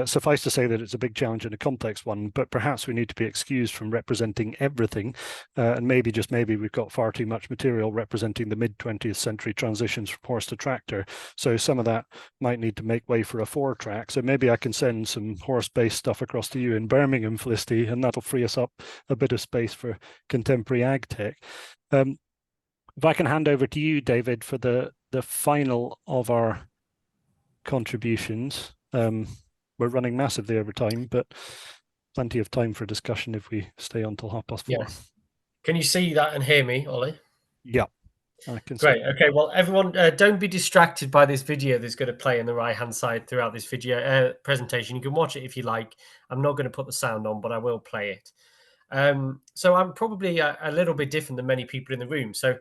Suffice to say that it's a big challenge and a complex one, but perhaps we need to be excused from representing everything. And maybe, just maybe, we've got far too much material representing the mid-20th century transitions from horse to tractor. So some of that might need to make way for a 4-track. So maybe I can send some horse-based stuff across to you in Birmingham, Felicity, and that'll free us up a bit of space for contemporary ag tech. If I can hand over to you, David, for the final of our contributions. We're running massively over time, but plenty of time for discussion if we stay on till 4:30. Yes. Can you see that and hear me, Ollie? Yeah, I can. Great. Okay. Well, everyone, don't be distracted by this video that's going to play on the right-hand side throughout this video presentation. You can watch it if you like. I'm not going to put the sound on, but I will play it. So I'm probably a little bit different than many people in the room. So,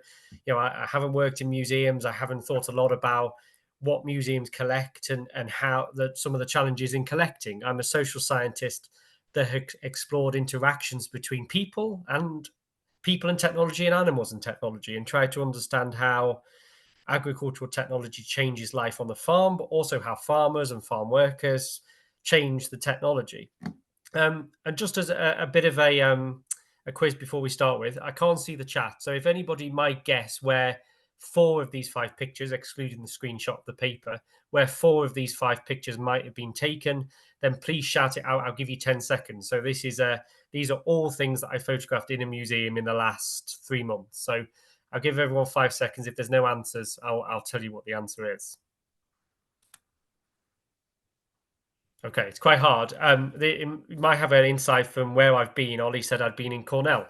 I haven't worked in museums. I haven't thought a lot about what museums collect and how some of the challenges in collecting. I'm a social scientist that has explored interactions between people and technology and animals and technology, and tried to understand how agricultural technology changes life on the farm, but also how farmers and farm workers change the technology. And just as a bit of a quiz before we start with, I can't see the chat. So if anybody might guess where 4 of these 5 pictures, excluding the screenshot of the paper, where 4 of these 5 pictures might have been taken, then please shout it out. I'll give you 10 seconds. So these are all things that I photographed in a museum in the last 3 months. So I'll give everyone 5 seconds. If there's no answers, I'll tell you what the answer is. Okay, it's quite hard. You might have an insight from where I've been. Ollie said I'd been in Cornell,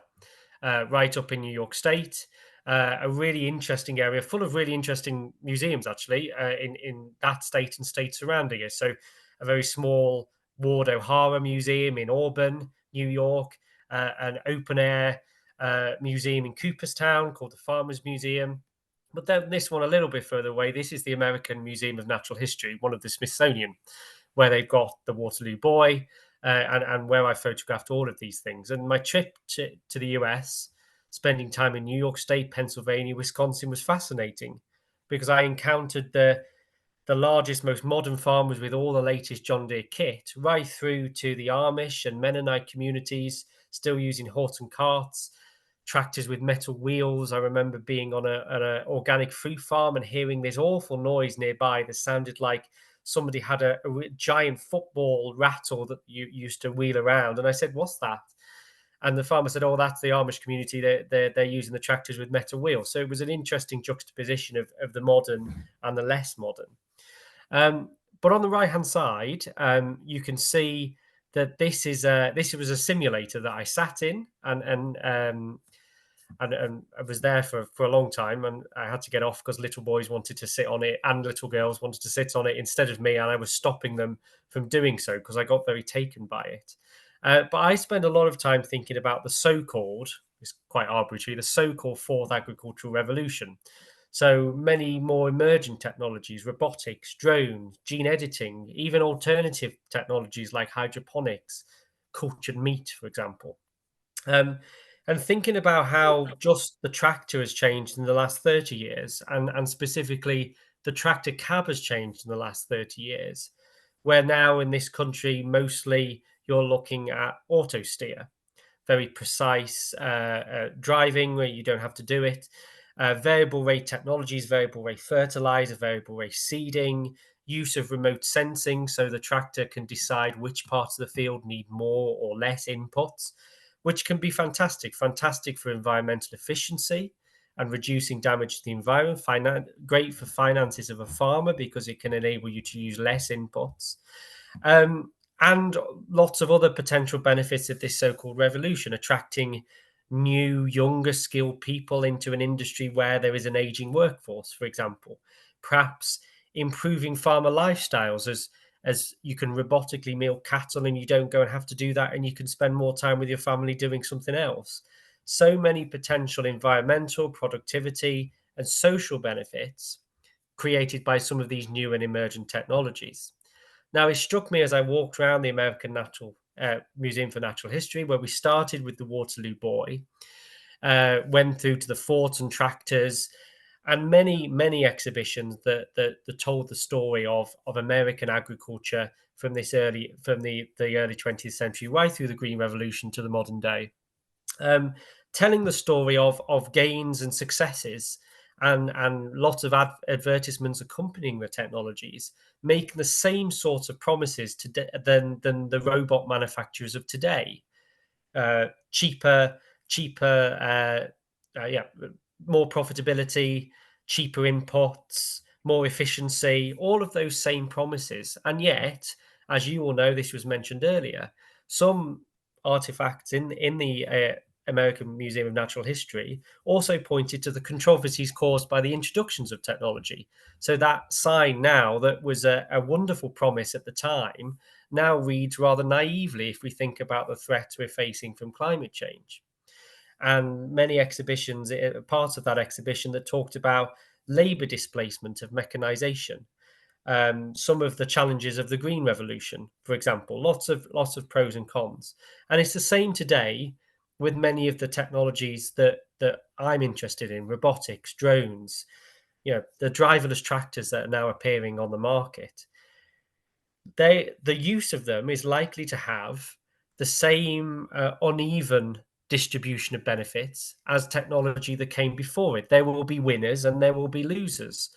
right up in New York State, a really interesting area, full of really interesting museums, actually, in that state and states surrounding it. So a very small Ward O'Hara Museum in Auburn, New York, an open-air museum in Cooperstown called the Farmers Museum. But then this one a little bit further away, this is the American Museum of Natural History, one of the Smithsonian, where they've got the Waterloo Boy, and where I photographed all of these things. And my trip to the US, spending time in New York State, Pennsylvania, Wisconsin, was fascinating, because I encountered the the largest, most modern farmers with all the latest John Deere kit, right through to the Amish and Mennonite communities still using horse and carts, tractors with metal wheels. I remember being on an organic fruit farm and hearing this awful noise nearby that sounded like somebody had a giant football rattle that you used to wheel around. And I said, "What's that?" And the farmer said, "Oh, that's the Amish community. They're using the tractors with metal wheels." So it was an interesting juxtaposition of the modern and the less modern. But on the right-hand side, you can see that this was a simulator that I sat in, and I was there for a long time, and I had to get off because little boys wanted to sit on it and little girls wanted to sit on it instead of me, and I was stopping them from doing so because I got very taken by it. But I spend a lot of time thinking about the so-called, it's quite arbitrary, the so-called fourth agricultural revolution. So many more emerging technologies, robotics, drones, gene editing, even alternative technologies like hydroponics, cultured meat, for example. And thinking about how just the tractor has changed in the last 30 years, and specifically the tractor cab has changed in the last 30 years, where now in this country, mostly you're looking at auto steer, very precise driving where you don't have to do it. Variable rate technologies, variable rate fertilizer, variable rate seeding, use of remote sensing so the tractor can decide which parts of the field need more or less inputs, which can be fantastic for environmental efficiency and reducing damage to the environment. Great for finances of a farmer because it can enable you to use less inputs. And lots of other potential benefits of this so-called revolution, attracting new, younger, skilled people into an industry where there is an aging workforce, for example. Perhaps improving farmer lifestyles as you can robotically milk cattle and you don't go and have to do that, and you can spend more time with your family doing something else. So many potential environmental, productivity, and social benefits created by some of these new and emerging technologies. Now, it struck me as I walked around the American Museum for Natural History, where we started with the Waterloo Boy, went through to the forts and tractors, and many exhibitions that told the story of American agriculture from the early 20th century right through the Green Revolution to the modern day, telling the story of gains and successes, and lots of advertisements accompanying the technologies, making the same sorts of promises than the robot manufacturers of today. Cheaper, more profitability, cheaper inputs, more efficiency, all of those same promises. And yet, as you all know, this was mentioned earlier, some artifacts in the American Museum of Natural History also pointed to the controversies caused by the introductions of technology. So that sign now that was a wonderful promise at the time now reads rather naively if we think about the threats we're facing from climate change. And many exhibitions, parts of that exhibition that talked about labor displacement of mechanization, some of the challenges of the Green Revolution, for example, lots of pros and cons. And it's the same today with many of the technologies that I'm interested in, robotics, drones, the driverless tractors that are now appearing on the market. The use of them is likely to have the same uneven distribution of benefits as technology that came before it. There will be winners and there will be losers,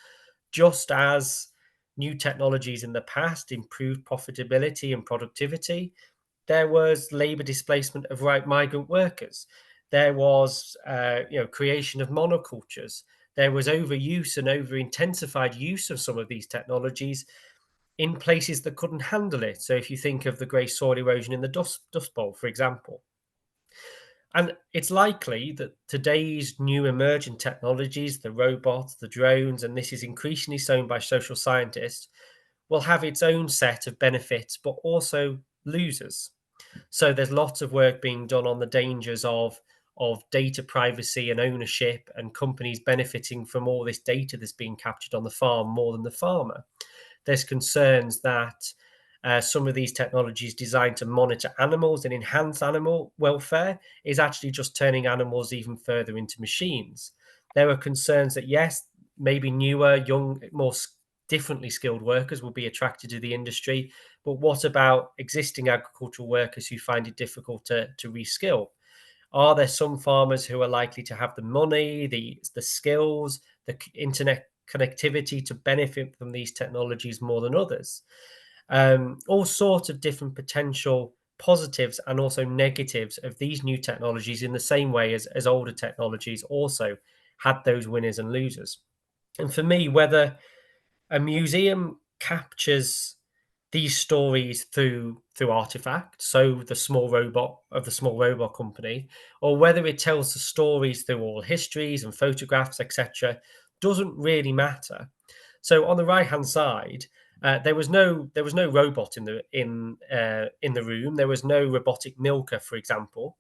just as new technologies in the past improved profitability and productivity. There was labor displacement of migrant workers. There was creation of monocultures. There was overuse and over-intensified use of some of these technologies in places that couldn't handle it. So if you think of the grey soil erosion in the Dust Bowl, for example. And it's likely that today's new emerging technologies, the robots, the drones, and this is increasingly shown by social scientists, will have its own set of benefits, but also losers. So there's lots of work being done on the dangers of data privacy and ownership, and companies benefiting from all this data that's being captured on the farm more than the farmer. There's concerns that some of these technologies designed to monitor animals and enhance animal welfare is actually just turning animals even further into machines. There are concerns that, yes, maybe newer, young, more differently skilled workers will be attracted to the industry, but what about existing agricultural workers who find it difficult to reskill? Are there some farmers who are likely to have the money, the skills, the internet connectivity to benefit from these technologies more than others? All sorts of different potential positives and also negatives of these new technologies, in the same way as older technologies also had those winners and losers. And for me, whether a museum captures these stories through artifacts, so the small robot company, or whether it tells the stories through oral histories and photographs, etc., doesn't really matter. So on the right hand side, there was no robot in the room. There was no robotic milker, for example,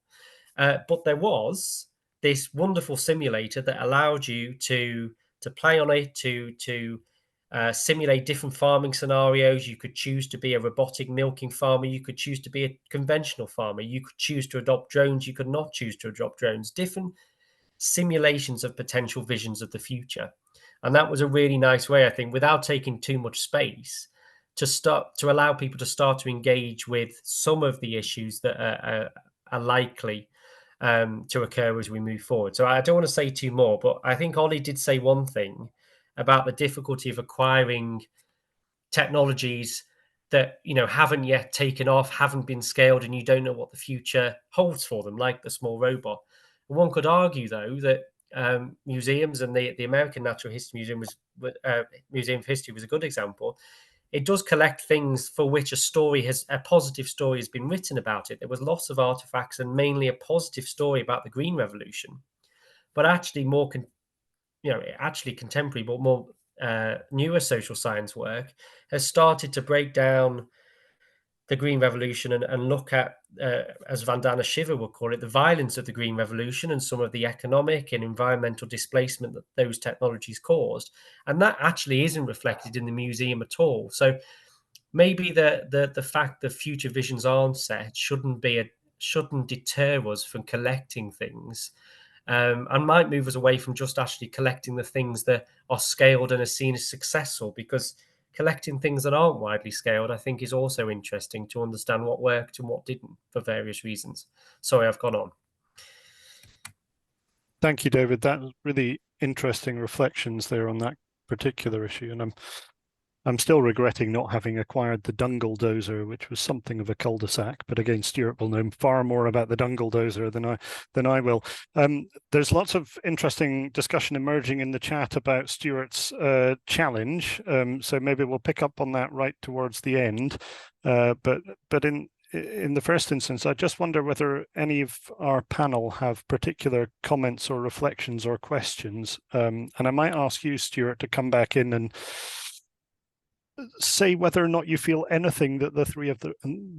but there was this wonderful simulator that allowed you to play on it, to simulate different farming scenarios. You could choose to be a robotic milking farmer. You could choose to be a conventional farmer. You could choose to adopt drones. You could not choose to adopt drones. Different simulations of potential visions of the future. And that was a really nice way, I think, without taking too much space, to allow people to start to engage with some of the issues that are likely to occur as we move forward. So I don't want to say too more, but I think Ollie did say one thing about the difficulty of acquiring technologies that haven't yet taken off, haven't been scaled, and you don't know what the future holds for them, like the small robot. One could argue, though, that museums, and the American Natural History Museum Museum of History was a good example. It does collect things for which a positive story has been written about it. There was lots of artifacts and mainly a positive story about the Green Revolution, but actually actually contemporary, but more newer social science work has started to break down the Green Revolution and look at, as Vandana Shiva would call it, the violence of the Green Revolution and some of the economic and environmental displacement that those technologies caused. And that actually isn't reflected in the museum at all. So maybe the fact that future visions aren't set shouldn't deter us from collecting things, and might move us away from just actually collecting the things that are scaled and are seen as successful, because collecting things that aren't widely scaled, I think, is also interesting to understand what worked and what didn't for various reasons. Sorry, I've gone on. Thank you, David. That was really interesting reflections there on that particular issue. And I'm still regretting not having acquired the Dungle dozer, which was something of a cul-de-sac. But again, Stuart will know far more about the Dungle dozer than I will. There's lots of interesting discussion emerging in the chat about Stuart's challenge. So maybe we'll pick up on that right towards the end. But in the first instance, I just wonder whether any of our panel have particular comments or reflections or questions. And I might ask you, Stuart, to come back in and say whether or not you feel anything that the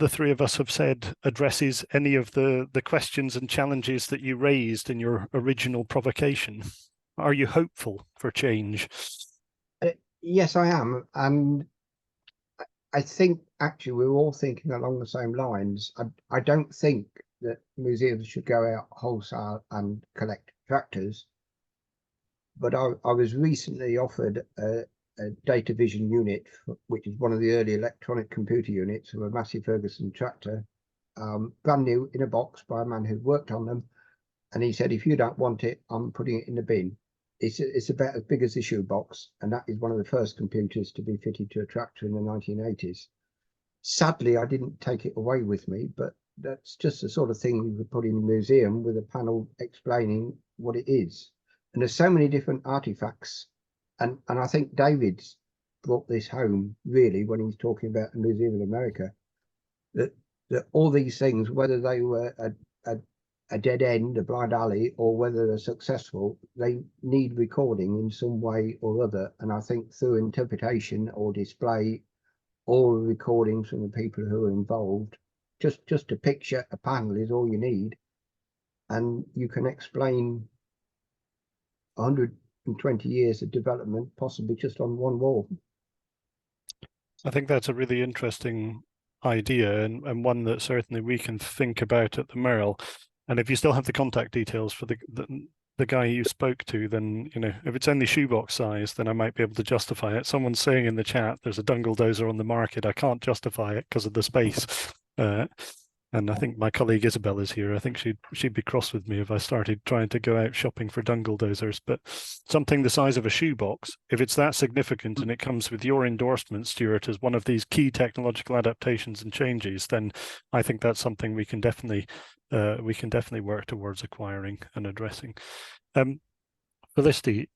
three of us have said addresses any of the questions and challenges that you raised in your original provocation. Are you hopeful for change? Yes, I am. And I think actually we're all thinking along the same lines. I don't think that museums should go out wholesale and collect tractors. But I was recently offered a data vision unit, which is one of the early electronic computer units of a Massey Ferguson tractor, brand new in a box by a man who'd worked on them. And he said, if you don't want it, I'm putting it in the bin. It's about as big as the shoebox, and that is one of the first computers to be fitted to a tractor in the 1980s. Sadly, I didn't take it away with me, but that's just the sort of thing you could put in a museum with a panel explaining what it is. And there's so many different artifacts. And I think David's brought this home really when he's talking about the Museum of America, that all these things, whether they were a dead end, a blind alley, or whether they're successful, they need recording in some way or other. And I think through interpretation or display or recordings from the people who are involved, just a picture, a panel is all you need. And you can explain 120 years of development, possibly just on one wall. I think that's a really interesting idea, and one that certainly we can think about at the Merrill. And if you still have the contact details for the the guy you spoke to, then, you know, if it's only shoebox size, then I might be able to justify it. Someone's saying in the chat, there's a dungle dozer on the market. I can't justify it because of the space. And I think my colleague Isabel is here. I think she'd be cross with me if I started trying to go out shopping for dungle dozers. But something the size of a shoebox, if it's that significant and it comes with your endorsement, Stuart, as one of these key technological adaptations and changes, then I think that's something we can definitely work towards acquiring and addressing. Felicity,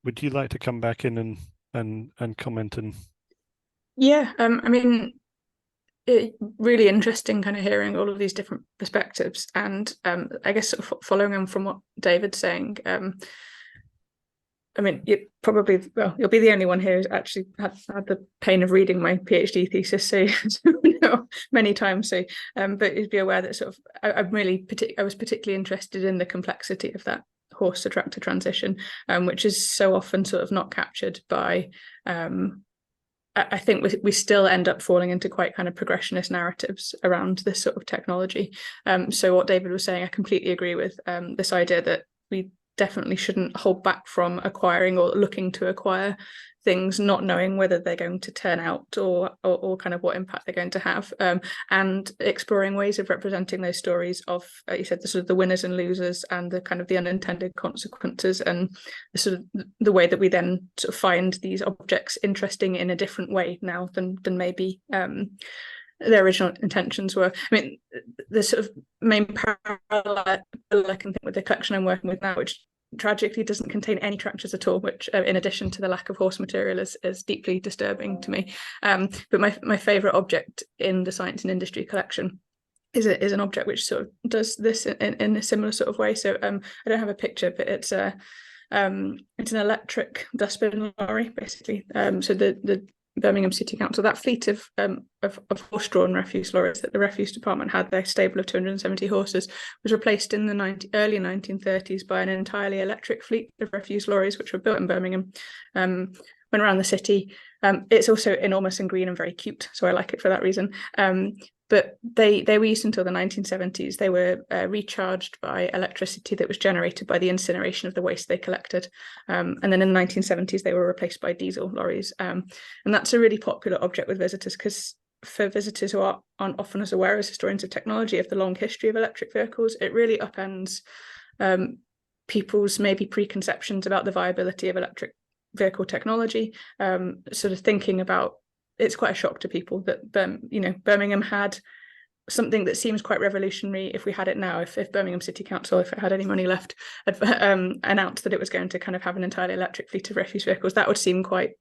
would you like to come back in and comment? And yeah, I mean, really interesting kind of hearing all of these different perspectives, and I guess sort of following on from what David's saying, I mean, you'll be the only one here who's actually had the pain of reading my PhD thesis, so you know, many times. So, but you'd be aware that sort of I was particularly interested in the complexity of that horse to tractor transition, which is so often sort of not captured by. I think we still end up falling into quite kind of progressionist narratives around this sort of technology. So what David was saying, I completely agree with, this idea that we definitely shouldn't hold back from acquiring or looking to acquire things, not knowing whether they're going to turn out or kind of what impact they're going to have, and exploring ways of representing those stories of, you said, the sort of the winners and losers and the kind of the unintended consequences, and the sort of the way that we then sort of find these objects interesting in a different way now than maybe their original intentions were. I mean, the sort of main parallel I can think with the collection I'm working with now, which tragically doesn't contain any tractors at all, which in addition to the lack of horse material is deeply disturbing to me. But my favourite object in the science and industry collection is an object which sort of does this in a similar sort of way. So I don't have a picture, but it's an electric dustbin lorry, basically. So the Birmingham City Council, that fleet of horse-drawn refuse lorries that the refuse department had, their stable of 270 horses, was replaced in the early 1930s by an entirely electric fleet of refuse lorries, which were built in Birmingham, went around the city. It's also enormous and green and very cute, so I like it for that reason. But they were used until the 1970s. They were recharged by electricity that was generated by the incineration of the waste they collected. And then in the 1970s, they were replaced by diesel lorries. And that's a really popular object with visitors, because for visitors who aren't often as aware as historians of technology of the long history of electric vehicles, it really upends people's maybe preconceptions about the viability of electric vehicle technology, sort of thinking about, it's quite a shock to people that Birmingham had something that seems quite revolutionary. If we had it now, if Birmingham City Council, if it had any money left, announced that it was going to kind of have an entirely electric fleet of refuse vehicles, that would seem quite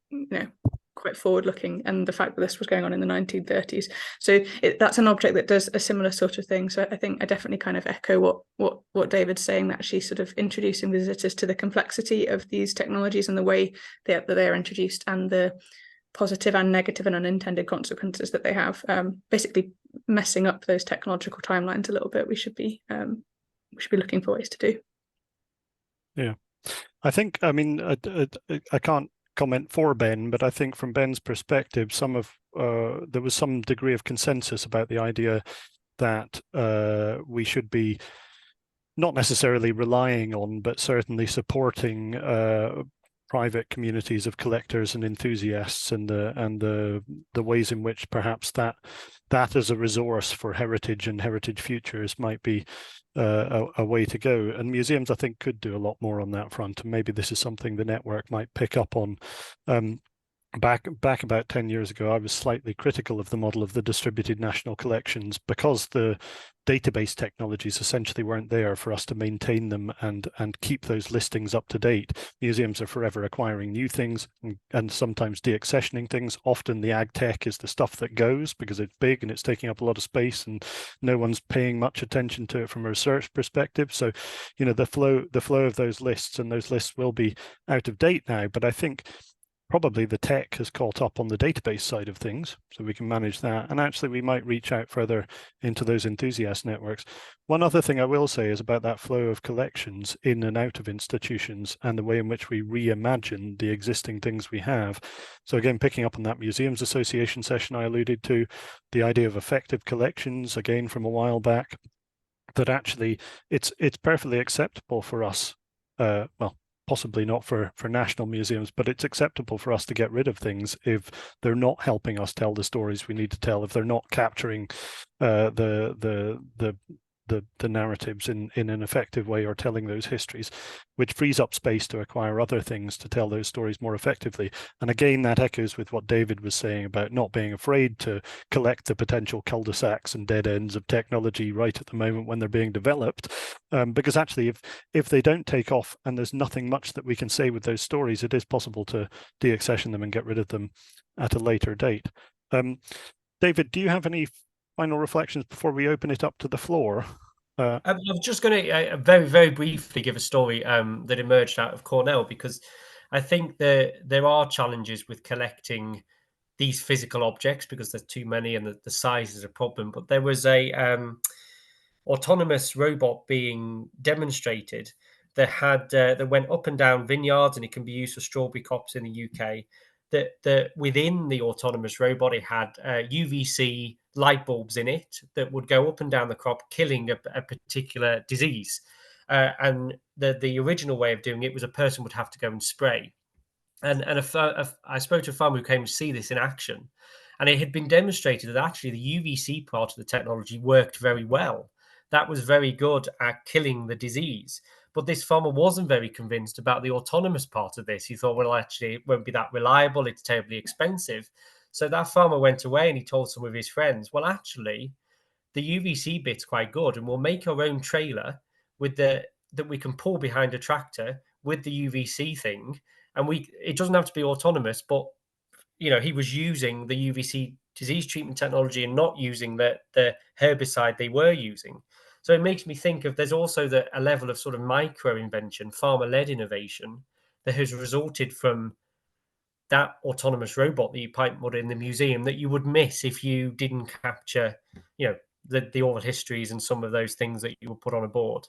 forward-looking. And the fact that this was going on in the 1930s, so that's an object that does a similar sort of thing. So I think I definitely kind of echo what David's saying, that she's sort of introducing visitors to the complexity of these technologies and the way that they are introduced, and the positive and negative and unintended consequences that they have, basically messing up those technological timelines a little bit. We should be looking for ways to do. Yeah, I think, I mean, I can't comment for Ben, but I think from Ben's perspective, there was some degree of consensus about the idea that we should be not necessarily relying on, but certainly supporting private communities of collectors and enthusiasts, and the ways in which perhaps that as a resource for heritage and heritage futures might be a way to go. And museums, I think, could do a lot more on that front, and maybe this is something the network might pick up on. Back about 10 years ago, I was slightly critical of the model of the distributed national collections, because the database technologies essentially weren't there for us to maintain them and keep those listings up to date. Museums are forever acquiring new things and sometimes deaccessioning things. Often the ag tech is the stuff that goes because it's big and it's taking up a lot of space and no one's paying much attention to it from a research perspective. So, the flow of those lists, and those lists will be out of date now, but I think probably the tech has caught up on the database side of things, so we can manage that. And actually, we might reach out further into those enthusiast networks. One other thing I will say is about that flow of collections in and out of institutions, and the way in which we reimagine the existing things we have. So again, picking up on that Museums Association session I alluded to, the idea of effective collections, again from a while back, that actually it's perfectly acceptable for us, well, possibly not for national museums, but it's acceptable for us to get rid of things if they're not helping us tell the stories we need to tell, if they're not capturing the narratives in an effective way, or telling those histories, which frees up space to acquire other things to tell those stories more effectively. And again, that echoes with what David was saying about not being afraid to collect the potential cul-de-sacs and dead ends of technology right at the moment when they're being developed, because actually if they don't take off and there's nothing much that we can say with those stories, it is possible to deaccession them and get rid of them at a later date. David, do you have any final reflections before we open it up to the floor? I was just going to very, very briefly give a story that emerged out of Cornell, because I think that there are challenges with collecting these physical objects because there's too many and the size is a problem. But there was a autonomous robot being demonstrated that had that went up and down vineyards, and it can be used for strawberry crops in the UK. That within the autonomous robot, it had UVC light bulbs in it that would go up and down the crop, killing a particular disease. And the original way of doing it was a person would have to go and spray. And I spoke to a farmer who came to see this in action, and it had been demonstrated that actually the UVC part of the technology worked very well. That was very good at killing the disease. But this farmer wasn't very convinced about the autonomous part of this. He thought, well, actually, it won't be that reliable. It's terribly expensive. So that farmer went away and he told some of his friends, well, actually, the UVC bit's quite good, and we'll make our own trailer with that we can pull behind a tractor with the UVC thing. And it doesn't have to be autonomous, but he was using the UVC disease treatment technology and not using the herbicide they were using. So it makes me think of there's also a level of sort of micro invention, farmer-led innovation that has resulted from that autonomous robot that you pipe mud in the museum that you would miss if you didn't capture, the oral histories and some of those things that you would put on a board.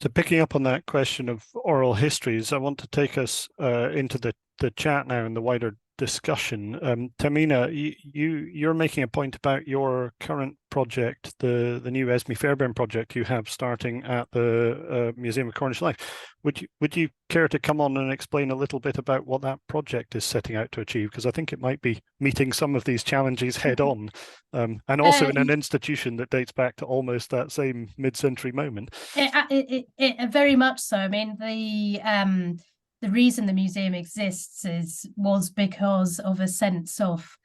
So picking up on that question of oral histories, I want to take us into the chat now and the wider discussion. Tamina, you're making a point about your current project, the new Esme Fairbairn project you have starting at the Museum of Cornish Life. Would you care to come on and explain a little bit about what that project is setting out to achieve? Because I think it might be meeting some of these challenges head on, and also in an institution that dates back to almost that same mid-century moment. It very much so. I mean, the reason the museum exists was because of a sense of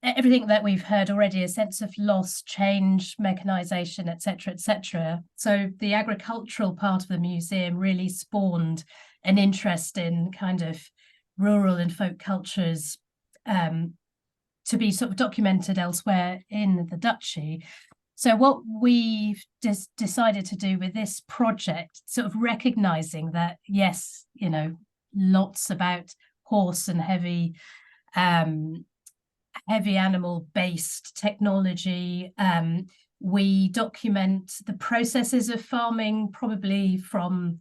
everything that we've heard already, a sense of loss, change, mechanization, etc., etc. So the agricultural part of the museum really spawned an interest in kind of rural and folk cultures to be sort of documented elsewhere in the duchy. So what we've decided to do with this project, sort of recognizing that, yes, lots about horse and heavy animal-based technology. We document the processes of farming probably from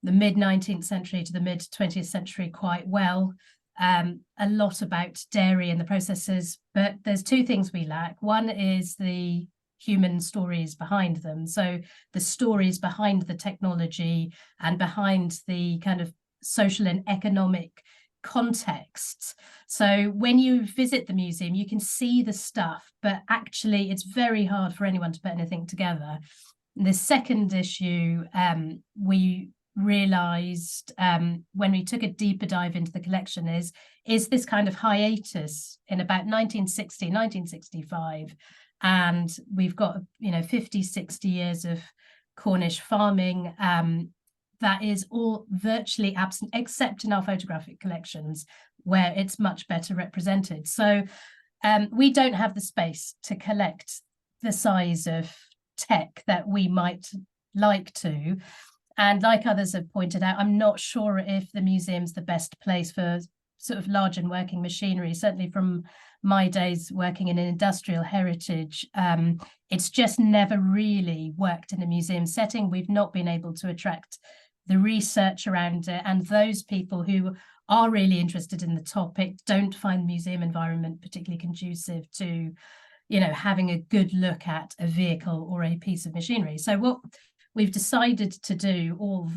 the mid-19th century to the mid-20th century quite well. A lot about dairy and the processes, but there's two things we lack. One is the human stories behind them. So the stories behind the technology and behind the kind of social and economic contexts. So when you visit the museum, you can see the stuff, but actually it's very hard for anyone to put anything together. The second issue we realized when we took a deeper dive into the collection is this kind of hiatus in about 1960, 1965. And we've got 50, 60 years of Cornish farming that is all virtually absent, except in our photographic collections where it's much better represented. So we don't have the space to collect the size of tech that we might like to. And like others have pointed out, I'm not sure if the museum's the best place for sort of large and working machinery. Certainly from my days working in an industrial heritage, it's just never really worked in a museum setting. We've not been able to attract the research around it, and those people who are really interested in the topic don't find the museum environment particularly conducive to having a good look at a vehicle or a piece of machinery. So what we've decided to do,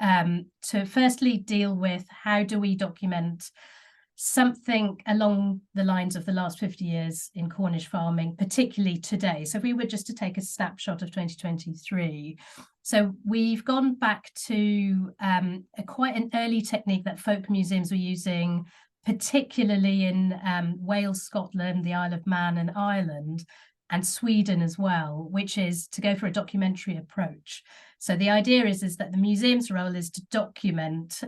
to firstly deal with how do we document something along the lines of the last 50 years in Cornish farming, particularly today. So if we were just to take a snapshot of 2023, so we've gone back to quite an early technique that folk museums were using, particularly in Wales, Scotland, the Isle of Man and Ireland, and Sweden as well, which is to go for a documentary approach. So the idea is that the museum's role is to document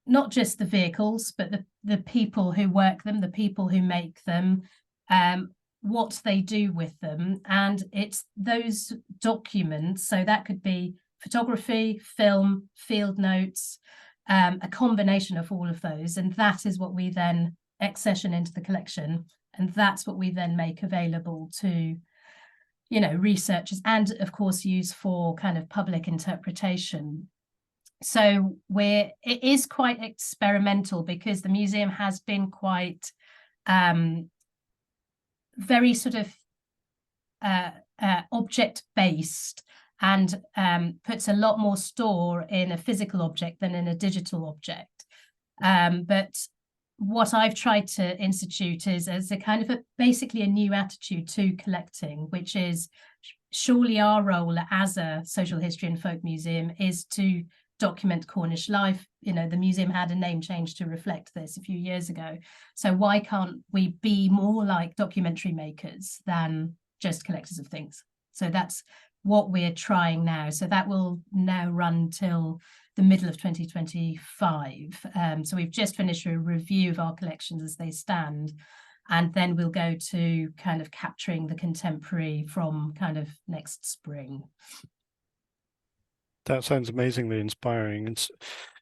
not just the vehicles, but the people who work them, the people who make them, what they do with them. And it's those documents, so that could be photography, film, field notes, a combination of all of those. And that is what we then accession into the collection. And that's what we then make available to, researchers, and of course use for kind of public interpretation. So it is quite experimental, because the museum has been quite very sort of object-based, and puts a lot more store in a physical object than in a digital object. But what I've tried to institute is as a kind of basically a new attitude to collecting, which is surely our role as a social history and folk museum is to document Cornish life. The museum had a name change to reflect this a few years ago. So why can't we be more like documentary makers than just collectors of things? So that's what we're trying now. So that will now run till the middle of 2025. So we've just finished a review of our collections as they stand, and then we'll go to kind of capturing the contemporary from kind of next spring. That sounds amazingly inspiring. And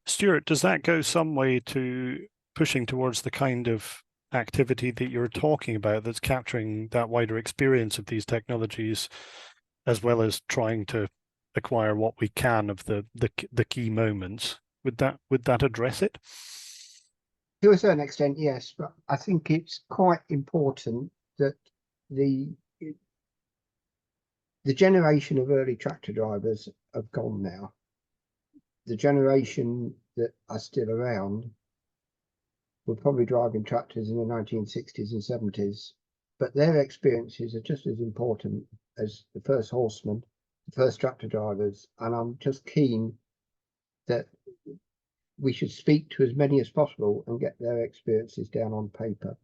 Stuart, does that go some way to pushing towards the kind of activity that you're talking about, that's capturing that wider experience of these technologies, as well as trying to acquire what we can of the key moments? Would that address it? To a certain extent, yes, but I think it's quite important that the generation of early tractor drivers have gone now. The generation that are still around were probably driving tractors in the 1960s and 70s, but their experiences are just as important as the first horsemen, the first tractor drivers. And I'm just keen that we should speak to as many as possible and get their experiences down on paper.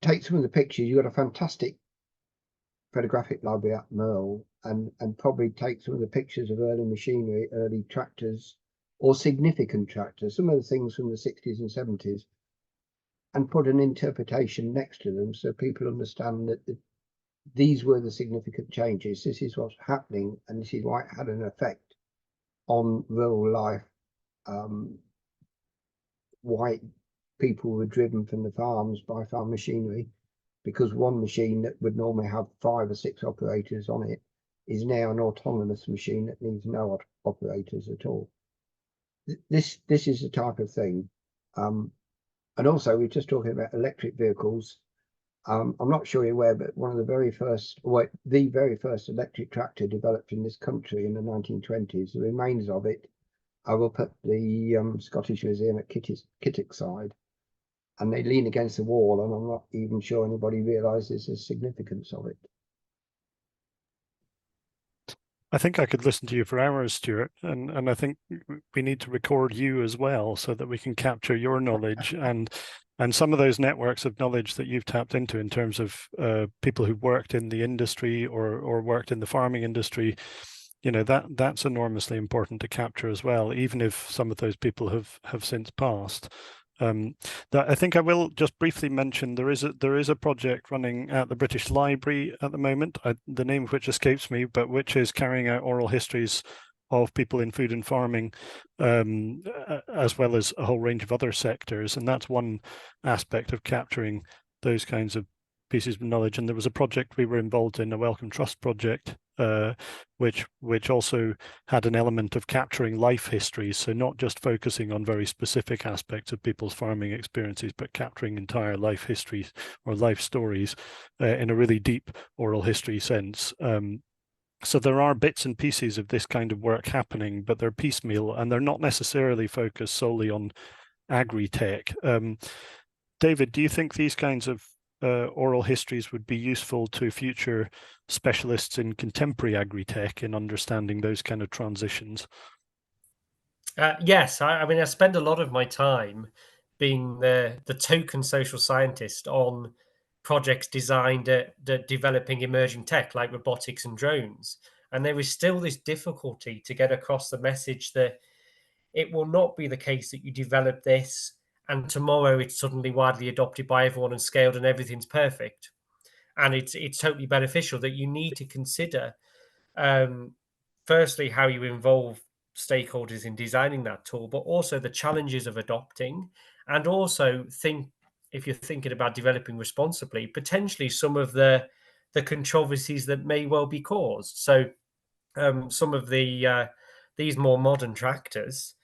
Take some of the pictures. You've got a fantastic photographic library at Merle, and probably take some of the pictures of early machinery, early tractors, or significant tractors, some of the things from the 60s and 70s, and put an interpretation next to them so people understand that these were the significant changes. This is what's happening, and this is why it had an effect on rural life. Why people were driven from the farms by farm machinery, because one machine that would normally have 5 or 6 operators on it is now an autonomous machine that needs no operators at all. This is the type of thing. And also, we're just talking about electric vehicles. I'm not sure you're aware, but the very first electric tractor developed in this country in the 1920s, the remains of it are up at the Scottish Museum at Kittickside, and they lean against the wall, and I'm not even sure anybody realises the significance of it. I think I could listen to you for hours, Stuart, and I think we need to record you as well so that we can capture your knowledge and some of those networks of knowledge that you've tapped into in terms of people who've worked in the industry or worked in the farming industry. That's enormously important to capture as well, even if some of those people have since passed. I think I will just briefly mention there is a project running at the British Library at the moment, the name of which escapes me, but which is carrying out oral histories of people in food and farming, as well as a whole range of other sectors. And that's one aspect of capturing those kinds of pieces of knowledge. And there was a project we were involved in, a Wellcome Trust project, which also had an element of capturing life histories, so not just focusing on very specific aspects of people's farming experiences, but capturing entire life histories or life stories in a really deep oral history sense. So there are bits and pieces of this kind of work happening, but they're piecemeal and they're not necessarily focused solely on agri-tech. David, do you think these kinds of oral histories would be useful to future specialists in contemporary agri-tech in understanding those kind of transitions? Yes, I mean, I spend a lot of my time being the token social scientist on projects designed at developing emerging tech like robotics and drones. And there is still this difficulty to get across the message that it will not be the case that you develop this and tomorrow it's suddenly widely adopted by everyone and scaled and everything's perfect. And it's totally beneficial that you need to consider, firstly, how you involve stakeholders in designing that tool, but also the challenges of adopting, and also if you're thinking about developing responsibly, potentially some of the controversies that may well be caused. So some of these more modern tractors,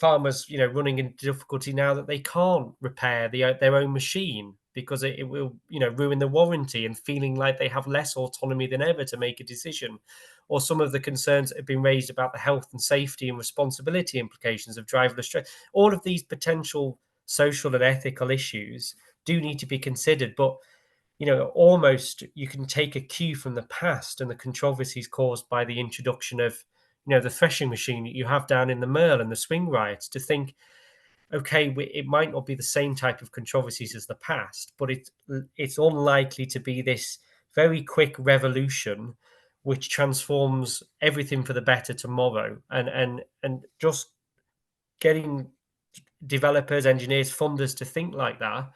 farmers, running into difficulty now that they can't repair their own machine because it will, ruin the warranty, and feeling like they have less autonomy than ever to make a decision. Or some of the concerns that have been raised about the health and safety and responsibility implications of driverless trucks. All of these potential social and ethical issues do need to be considered, but almost you can take a cue from the past and the controversies caused by the introduction of, the threshing machine that you have down in the Merle and the swing riots, to think, okay, it might not be the same type of controversies as the past, but it's unlikely to be this very quick revolution which transforms everything for the better tomorrow. And just getting developers, engineers, funders to think like that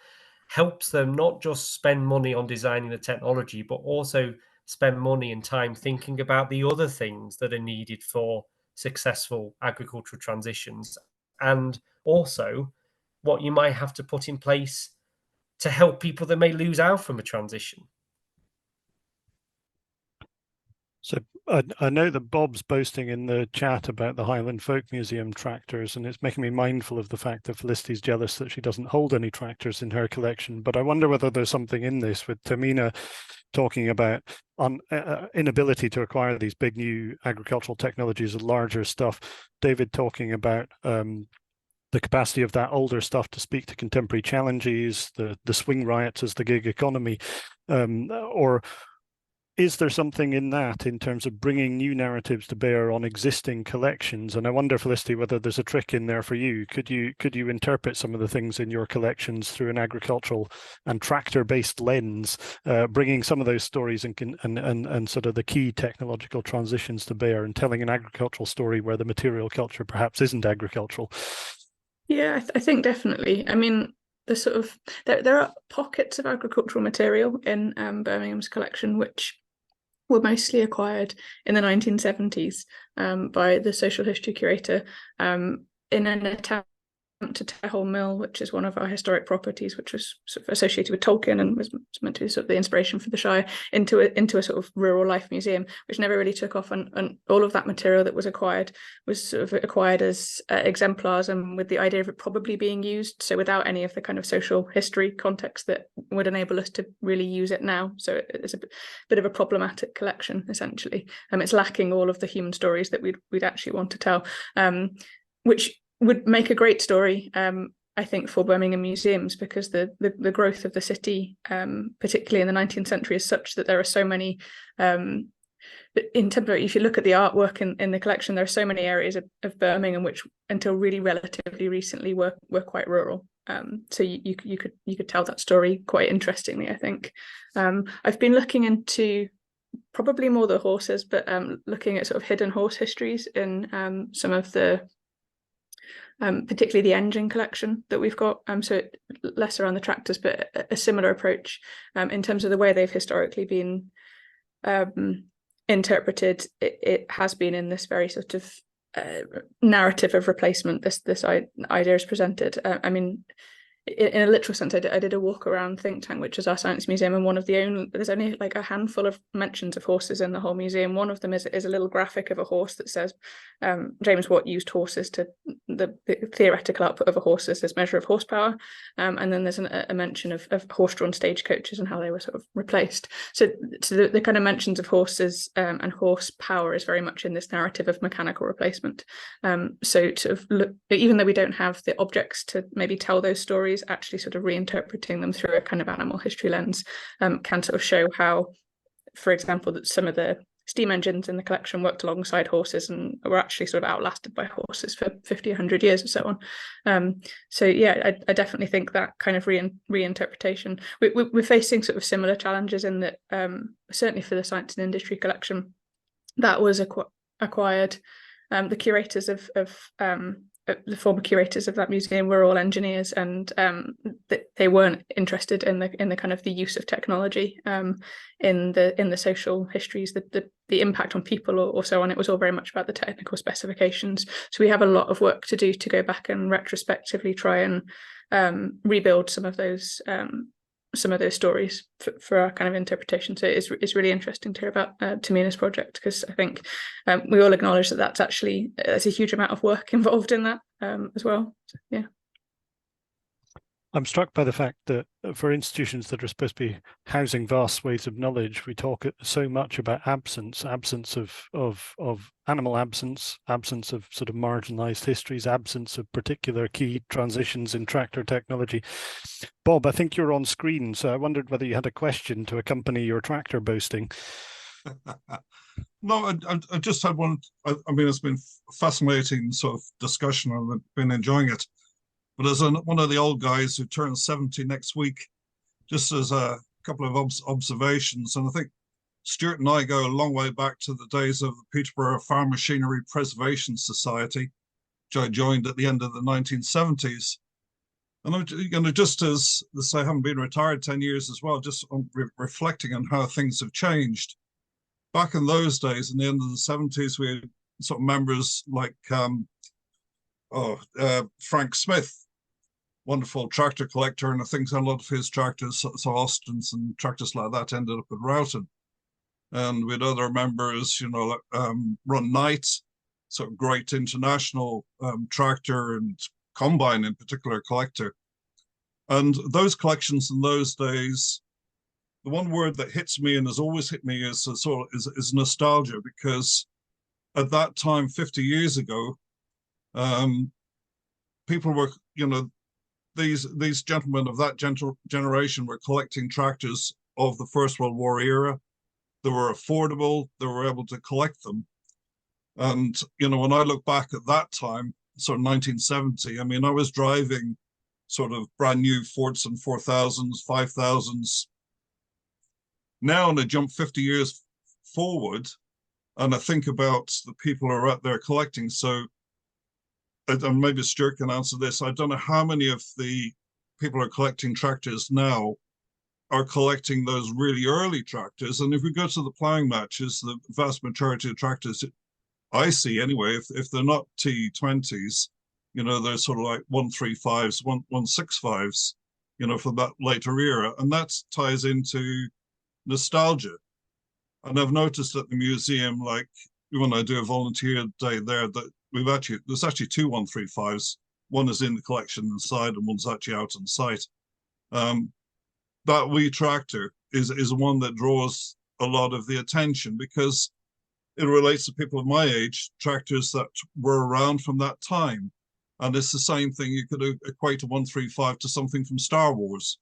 helps them not just spend money on designing the technology, but also spend money and time thinking about the other things that are needed for successful agricultural transitions, and also what you might have to put in place to help people that may lose out from a transition. So I know that Bob's boasting in the chat about the Highland Folk Museum tractors, and it's making me mindful of the fact that Felicity's jealous that she doesn't hold any tractors in her collection. But I wonder whether there's something in this, with Tamina talking about inability to acquire these big new agricultural technologies and larger stuff, David talking about the capacity of that older stuff to speak to contemporary challenges, the swing riots as the gig economy, or is there something in that in terms of bringing new narratives to bear on existing collections? And I wonder, Felicity, whether there's a trick in there for you. Could you interpret some of the things in your collections through an agricultural and tractor-based lens, bringing some of those stories and sort of the key technological transitions to bear, and telling an agricultural story where the material culture perhaps isn't agricultural? Yeah, I think definitely. I mean, the sort of there are pockets of agricultural material in Birmingham's collection which were mostly acquired in the 1970s by the social history curator in an attempt to Tehol Mill, which is one of our historic properties, which was sort of associated with Tolkien and was meant to be sort of the inspiration for the Shire, into a sort of rural life museum, which never really took off. And all of that material that was acquired was sort of acquired as exemplars, and with the idea of it probably being used, so without any of the kind of social history context that would enable us to really use it now. So it's a bit of a problematic collection, essentially. It's lacking all of the human stories that we'd actually want to tell, which would make a great story, I think, for Birmingham museums, because the growth of the city, particularly in the 19th century, is such that there are so many, if you look at the artwork in the collection, there are so many areas of Birmingham which until really relatively recently were quite rural. So you could tell that story quite interestingly, I think. I've been looking into probably more the horses, but looking at sort of hidden horse histories in some of the particularly the engine collection that we've got, so less around the tractors, but a similar approach in terms of the way they've historically been interpreted. It has been in this very sort of narrative of replacement. This idea is presented. I mean, in a literal sense, I did a walk around Think Tank, which is our science museum, and there's only like a handful of mentions of horses in the whole museum. One of them is a little graphic of a horse that says James Watt used horses to the theoretical output of a horse as this measure of horsepower, and then there's a mention of horse-drawn stagecoaches and how they were sort of replaced. So the kind of mentions of horses and horsepower is very much in this narrative of mechanical replacement. So sort of look, even though we don't have the objects to maybe tell those stories, actually sort of reinterpreting them through a kind of animal history lens can sort of show how, for example, that some of the steam engines in the collection worked alongside horses and were actually sort of outlasted by horses for 50, 100 years or so on. So yeah, I definitely think that kind of reinterpretation, we're facing sort of similar challenges in that certainly for the science and industry collection that was acquired. The curators of the former curators of that museum were all engineers, and they weren't interested in the kind of the use of technology in the social histories, the impact on people or so on. It was all very much about the technical specifications. So we have a lot of work to do to go back and retrospectively try and rebuild some of those stories for our kind of interpretation. So it's really interesting to hear about Tamina's project, because I think we all acknowledge that there's a huge amount of work involved in that as well. So, yeah. I'm struck by the fact that for institutions that are supposed to be housing vast swathes of knowledge, we talk so much about absence of animal absence of sort of marginalized histories, absence of particular key transitions in tractor technology. Bob, I think you're on screen, so I wondered whether you had a question to accompany your tractor boasting. No, I just had one. I mean, it's been fascinating sort of discussion. I've been enjoying it. But as one of the old guys who turns 70 next week, just as a couple of observations, and I think Stuart and I go a long way back to the days of the Peterborough Farm Machinery Preservation Society, which I joined at the end of the 1970s. And I'm just as I haven't been retired 10 years as well, just reflecting on how things have changed. Back in those days, in the end of the 70s, we had sort of members like Frank Smith, wonderful tractor collector, and I think a lot of his tractors, so Austins and tractors like that, ended up at Roughton. And with other members, like Ron Knight, sort of great international tractor and combine in particular collector. And those collections in those days, the one word that hits me and has always hit me is nostalgia, because at that time, 50 years ago, people were, these gentlemen of that generation were collecting tractors of the First World War era. They were affordable, they were able to collect them. And, when I look back at that time, sort of 1970, I mean, I was driving sort of brand new Fords and 4000s, 5000s. Now, and I jump 50 years forward, and I think about the people who are out there collecting. So, and maybe Stuart can answer this, I don't know how many of the people who are collecting tractors now are collecting those really early tractors. And if we go to the ploughing matches, the vast majority of tractors I see anyway, if they're not T20s, they're sort of like 135s, 165s, for that later era. And that ties into nostalgia. And I've noticed at the museum, like when I do a volunteer day there, that there's actually two 135s. One is in the collection inside and one's actually out on site. That wee tractor is one that draws a lot of the attention, because it relates to people of my age, tractors that were around from that time. And it's the same thing. You could equate a 135 to something from Star Wars,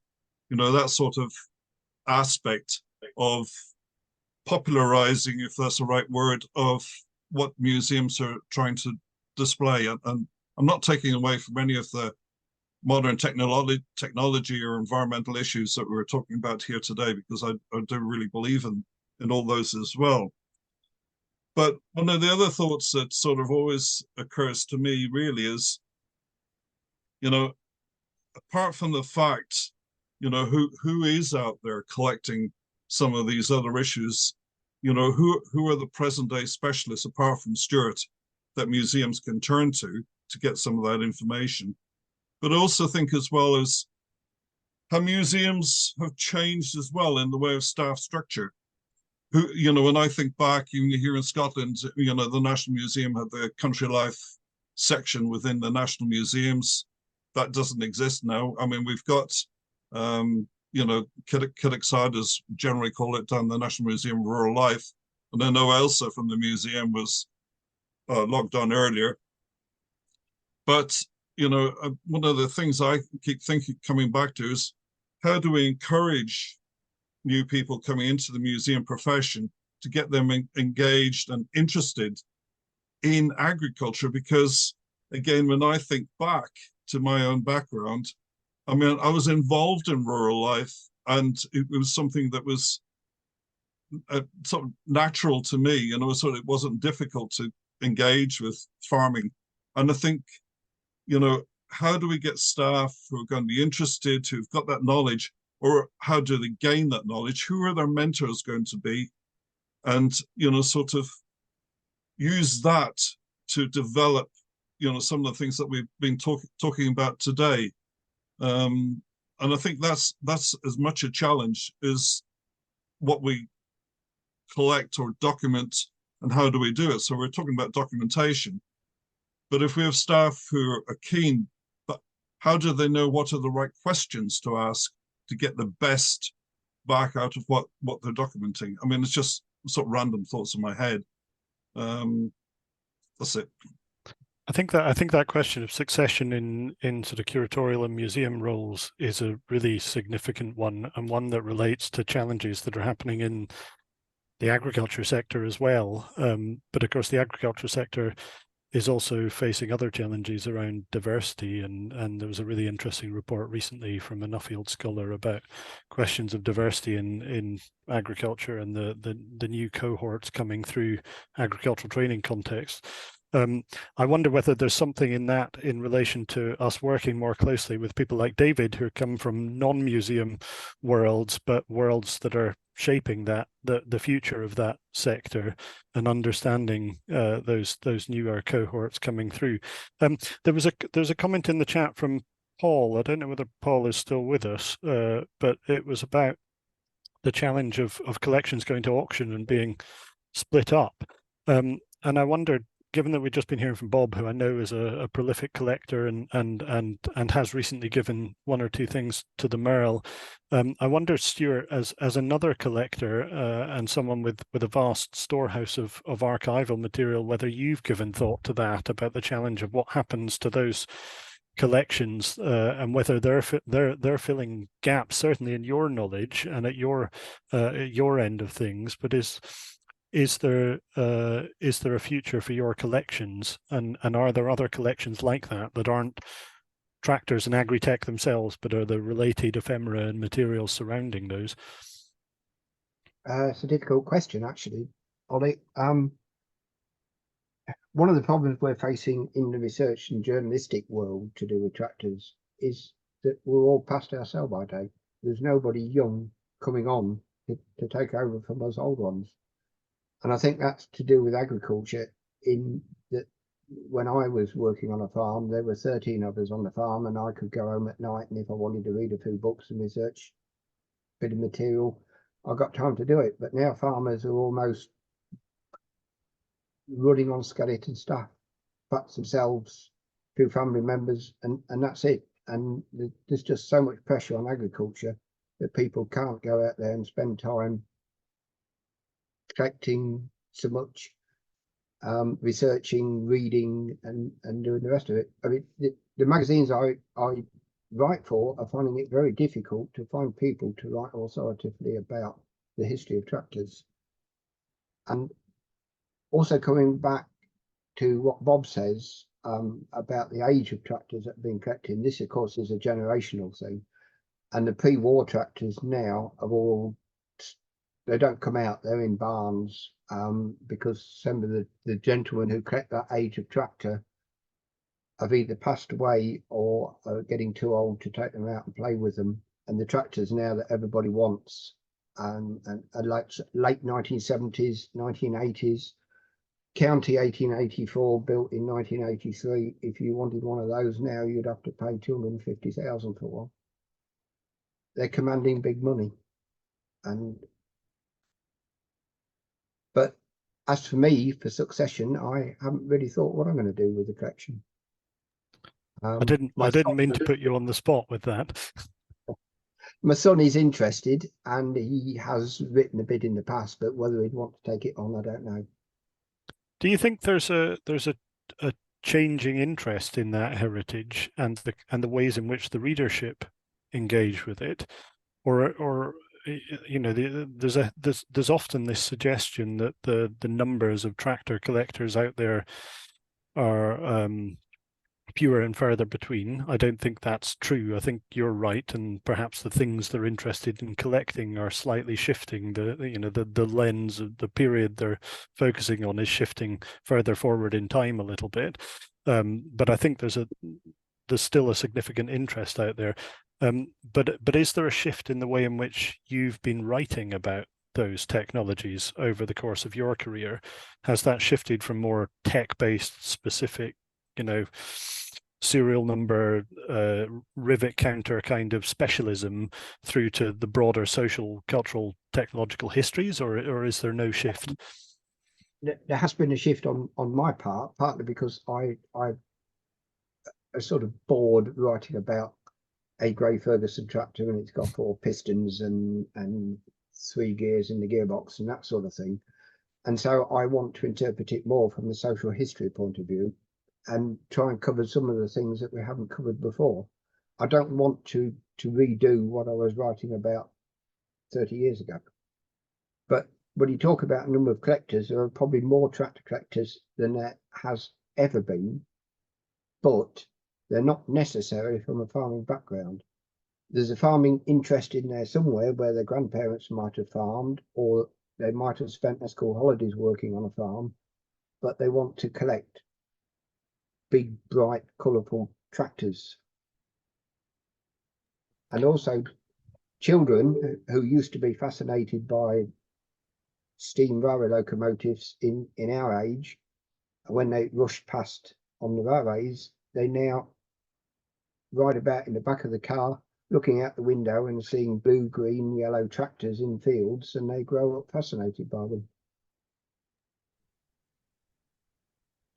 that sort of aspect of popularizing, if that's the right word, of what museums are trying to display. And I'm not taking away from any of the modern technology or environmental issues that we're talking about here today, because I do really believe in all those as well. But one of the other thoughts that sort of always occurs to me really is, apart from the fact, who is out there collecting some of these other issues, who are the present day specialists apart from Stuart that museums can turn to get some of that information. But I also think as well as how museums have changed as well in the way of staff structure. Who, you know, when I think back, even here in Scotland, you know, the National Museum had the country life section within the National Museums. That doesn't exist now. I mean, we've got, you know, Kiddockside, as generally call it, down the National Museum of Rural Life. And I know Elsa from the museum was logged on earlier. But, you know, one of the things I keep coming back to is, how do we encourage new people coming into the museum profession to get them engaged and interested in agriculture? Because again, when I think back to my own background, I mean, I was involved in rural life, and it was something that was sort of natural to me, you know, so it wasn't difficult to engage with farming. And I think, you know, how do we get staff who are going to be interested, who've got that knowledge, or how do they gain that knowledge? Who are their mentors going to be? And, you know, sort of use that to develop, you know, some of the things that we've been talking about today. And I think that's as much a challenge as what we collect or document, and how do we do it? So we're talking about documentation. But if we have staff who are keen, but how do they know what are the right questions to ask to get the best back out of what they're documenting? I mean, it's just sort of random thoughts in my head. That's it. I think that question of succession in sort of curatorial and museum roles is a really significant one, and one that relates to challenges that are happening in the agriculture sector as well. But of course, the agriculture sector is also facing other challenges around diversity, and there was a really interesting report recently from a Nuffield scholar about questions of diversity in agriculture and the new cohorts coming through agricultural training context. I wonder whether there's something in that in relation to us working more closely with people like David, who come from non-museum worlds, but worlds that are shaping that the future of that sector, and understanding those newer cohorts coming through. There's a comment in the chat from Paul. I don't know whether Paul is still with us, but it was about the challenge of collections going to auction and being split up. And I wondered, given that we've just been hearing from Bob, who I know is a prolific collector and has recently given one or two things to the Merle, I wonder, Stuart, as another collector and someone with a vast storehouse of archival material, whether you've given thought to that, about the challenge of what happens to those collections, and whether they're filling gaps, certainly in your knowledge and at your end of things, but is there a future for your collections, and are there other collections like that aren't tractors and agri-tech themselves, but are the related ephemera and materials surrounding those? It's a difficult question, actually, Ollie. One of the problems we're facing in the research and journalistic world to do with tractors is that we're all past our sell-by date. There's nobody young coming on to take over from us old ones. And I think that's to do with agriculture, in that when I was working on a farm, there were 13 of us on the farm, and I could go home at night, and if I wanted to read a few books and research a bit of material, I got time to do it. But now farmers are almost running on skeleton staff, perhaps themselves, few family members, and that's it. And there's just so much pressure on agriculture that people can't go out there and spend time collecting so much, researching, reading, and doing the rest of it. I mean, the magazines I write for are finding it very difficult to find people to write authoritatively about the history of tractors. And also, coming back to what Bob says about the age of tractors that have been collected, this of course is a generational thing, and the pre-war tractors now are all, they don't come out, they're in barns, because some of the gentlemen who collect that age of tractor have either passed away or are getting too old to take them out and play with them. And the tractors now that everybody wants, and like late 1970s, 1980s, County 1884, built in 1983. If you wanted one of those now, you'd have to pay 250,000 for one. they're commanding big money. But as for me, for succession, I haven't really thought what I'm going to do with the collection. I didn't mean to put you on the spot with that. My son is interested, and he has written a bit in the past, but whether he'd want to take it on, I don't know. Do you think there's a changing interest in that heritage and the ways in which the readership engage with it, or you know, there's often this suggestion that the numbers of tractor collectors out there are fewer and further between? I don't think that's true. I think you're right, and perhaps the things they're interested in collecting are slightly shifting. The lens of the period they're focusing on is shifting further forward in time a little bit. But I think there's still a significant interest out there. But is there a shift in the way in which you've been writing about those technologies over the course of your career? Has that shifted from more tech-based, specific, serial number, rivet counter kind of specialism through to the broader social, cultural, technological histories, or is there no shift? There has been a shift on my part, partly because I sort of bored writing about a Gray Ferguson tractor, and it's got 4 pistons and 3 gears in the gearbox and that sort of thing. And so I want to interpret it more from the social history point of view and try and cover some of the things that we haven't covered before. I don't want to redo what I was writing about 30 years ago. But when you talk about a number of collectors, there are probably more tractor collectors than there has ever been, but they're not necessarily from a farming background. There's a farming interest in there somewhere where their grandparents might have farmed, or they might have spent their school holidays working on a farm, but they want to collect big, bright, colourful tractors. And also children who used to be fascinated by steam railway locomotives in our age, when they rushed past on the railways, they now ride about in the back of the car, looking out the window and seeing blue, green, yellow tractors in fields, and they grow up fascinated by them.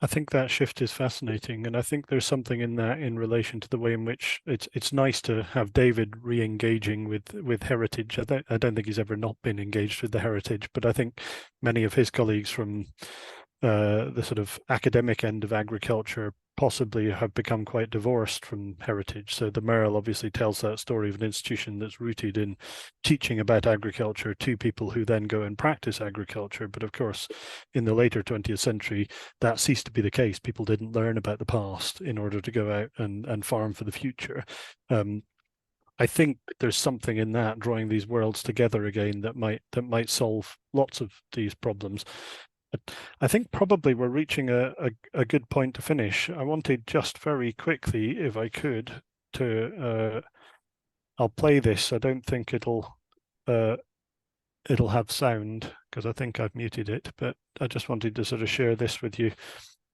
I think that shift is fascinating, and I think there's something in that in relation to the way in which it's nice to have David re-engaging with heritage. I don't think he's ever not been engaged with the heritage, but I think many of his colleagues from the sort of academic end of agriculture possibly have become quite divorced from heritage. So the Merle obviously tells that story of an institution that's rooted in teaching about agriculture to people who then go and practice agriculture. But of course, in the later 20th century, that ceased to be the case. People didn't learn about the past in order to go out and farm for the future. I think there's something in that, drawing these worlds together again, that might solve lots of these problems. I think probably we're reaching a good point to finish. I wanted just very quickly, if I could, to I'll play this. I don't think it'll have sound because I think I've muted it, but I just wanted to sort of share this with you,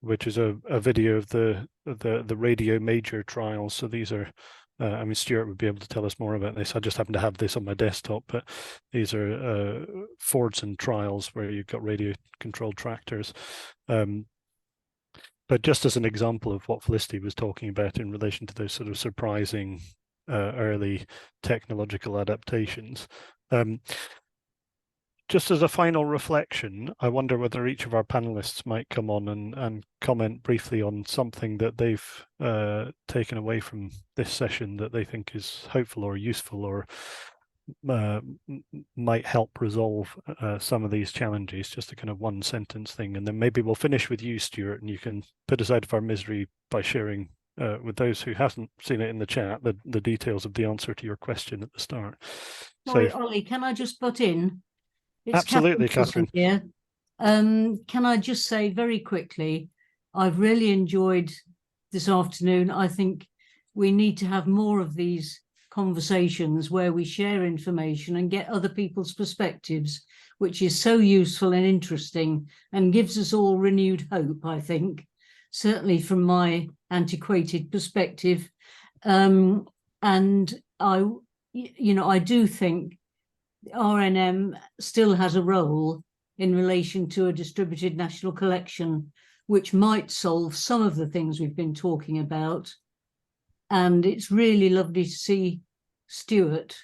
which is a video of the radio major trials. So these are I mean, Stuart would be able to tell us more about this. I just happen to have this on my desktop, but these are Fordson trials where you've got radio-controlled tractors. But just as an example of what Felicity was talking about in relation to those sort of surprising early technological adaptations. Just as a final reflection, I wonder whether each of our panelists might come on and comment briefly on something that they've taken away from this session that they think is hopeful or useful or might help resolve some of these challenges, just a kind of one sentence thing. And then maybe we'll finish with you, Stuart, and you can put us out of our misery by sharing with those who haven't seen it in the chat, the details of the answer to your question at the start. Sorry, So, Ollie, can I just butt in? It's absolutely, Catherine. Here. Can I just say very quickly, I've really enjoyed this afternoon. I think we need to have more of these conversations where we share information and get other people's perspectives, which is so useful and interesting and gives us all renewed hope, I think, certainly from my antiquated perspective. And you know, I do think RNM still has a role in relation to a distributed national collection, which might solve some of the things we've been talking about. And it's really lovely to see Stuart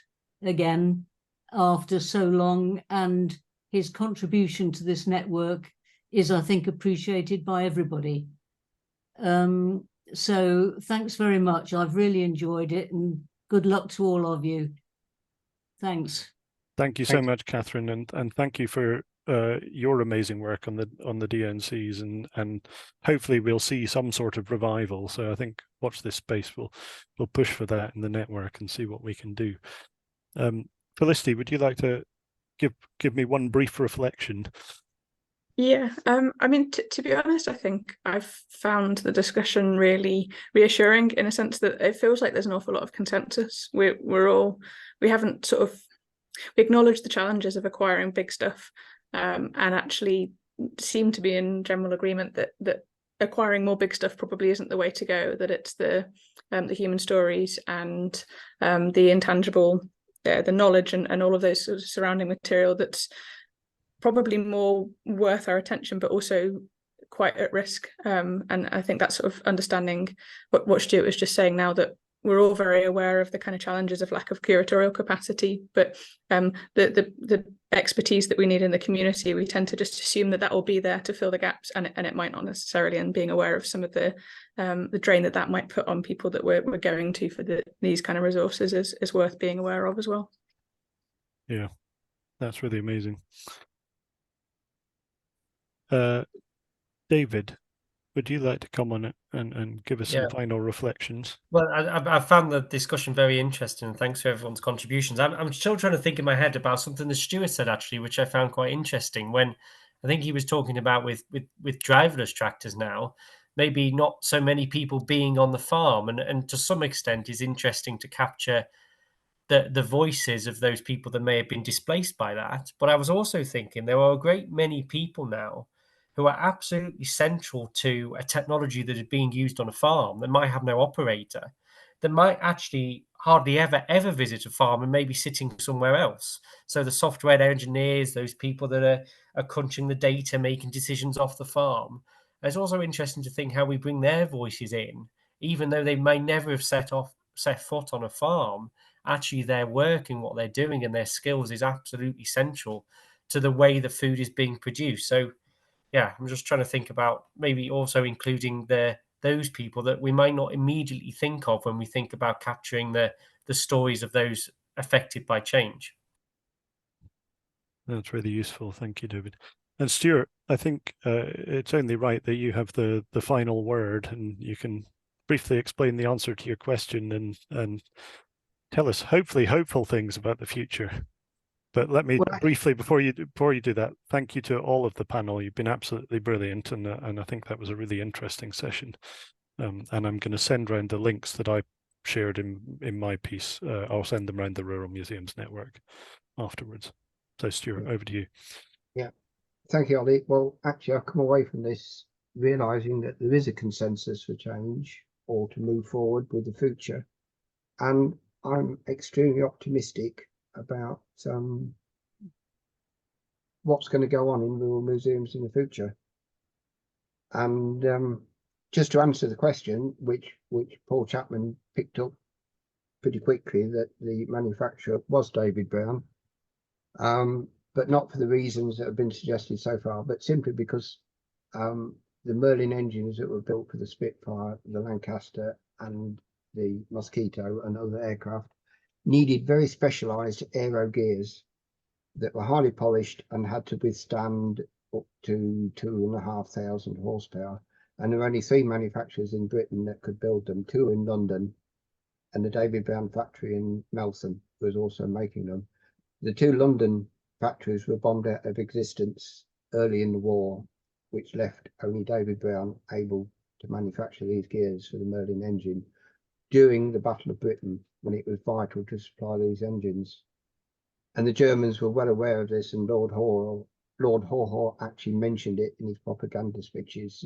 again after so long, and his contribution to this network is, I think, appreciated by everybody. So thanks very much. I've really enjoyed it, and good luck to all of you. Thanks. Thank you so much, Catherine, and thank you for your amazing work on the DNCs, and hopefully we'll see some sort of revival. So I think watch this space. We'll push for that in the network and see what we can do. Felicity, would you like to give me one brief reflection? Yeah, I mean, to be honest, I think I've found the discussion really reassuring in a sense that it feels like there's an awful lot of consensus. We haven't sort of, we acknowledge the challenges of acquiring big stuff, and actually seem to be in general agreement that acquiring more big stuff probably isn't the way to go, that it's the human stories and the intangible, the knowledge and all of those sort of surrounding material that's probably more worth our attention, but also quite at risk. And I think that's sort of understanding what Stuart was just saying now, that we're all very aware of the kind of challenges of lack of curatorial capacity, but the expertise that we need in the community, we tend to just assume that will be there to fill the gaps, and it might not necessarily, and being aware of some of the drain that might put on people that we're going to for these kind of resources is worth being aware of as well. Yeah, that's really amazing. David, would you like to come on it and give us some final reflections? Well, I found the discussion very interesting, and thanks for everyone's contributions. I'm still trying to think in my head about something that Stuart said, actually, which I found quite interesting, when I think he was talking about with driverless tractors now, maybe not so many people being on the farm, and to some extent is interesting to capture the voices of those people that may have been displaced by that. But I was also thinking there are a great many people now who are absolutely central to a technology that is being used on a farm that might have no operator, that might actually hardly ever visit a farm and maybe sitting somewhere else. So the software engineers, those people that are crunching the data, making decisions off the farm. And it's also interesting to think how we bring their voices in, even though they may never have set foot on a farm. Actually, their work and what they're doing and their skills is absolutely central to the way the food is being produced. So yeah, I'm just trying to think about maybe also including those people that we might not immediately think of when we think about capturing the stories of those affected by change. That's really useful. Thank you, David. And Stuart, I think it's only right that you have the final word, and you can briefly explain the answer to your question and tell us hopefully hopeful things about the future. But let me briefly, before you do that, thank you to all of the panel. You've been absolutely brilliant, and I think that was a really interesting session. And I'm going to send around the links that I shared in my piece. I'll send them around the Rural Museums Network afterwards. So Stuart, over to you. Yeah, thank you, Ollie. Well, actually, I've come away from this realising that there is a consensus for change or to move forward with the future. And I'm extremely optimistic about what's going to go on in rural museums in the future. And just to answer the question, which Paul Chapman picked up pretty quickly, that the manufacturer was David Brown, but not for the reasons that have been suggested so far, but simply because the Merlin engines that were built for the Spitfire, the Lancaster and the Mosquito and other aircraft needed very specialised aero gears that were highly polished and had to withstand up to 2,500 horsepower. And there were only 3 manufacturers in Britain that could build them, 2 in London, and the David Brown factory in Meltham was also making them. The 2 London factories were bombed out of existence early in the war, which left only David Brown able to manufacture these gears for the Merlin engine during the Battle of Britain, when it was vital to supply these engines. And the Germans were well aware of this, and Lord Haw actually mentioned it in his propaganda speeches,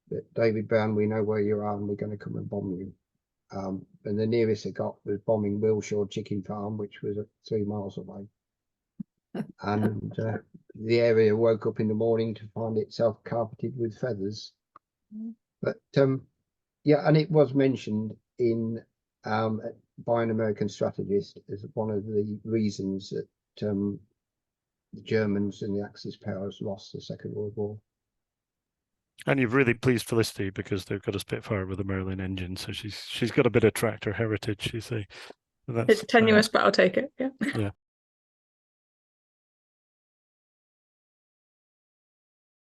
that David Brown, we know where you are and we're going to come and bomb you. And the nearest it got was bombing Wilshire chicken farm, which was 3 miles away. And the area woke up in the morning to find itself carpeted with feathers. But yeah, and it was mentioned in by an American strategist as one of the reasons that the Germans and the Axis powers lost the Second World War. And you've really pleased Felicity because they've got a Spitfire with a Merlin engine, so she's got a bit of tractor heritage, you see. So It's tenuous, but I'll take it. Yeah. Yeah.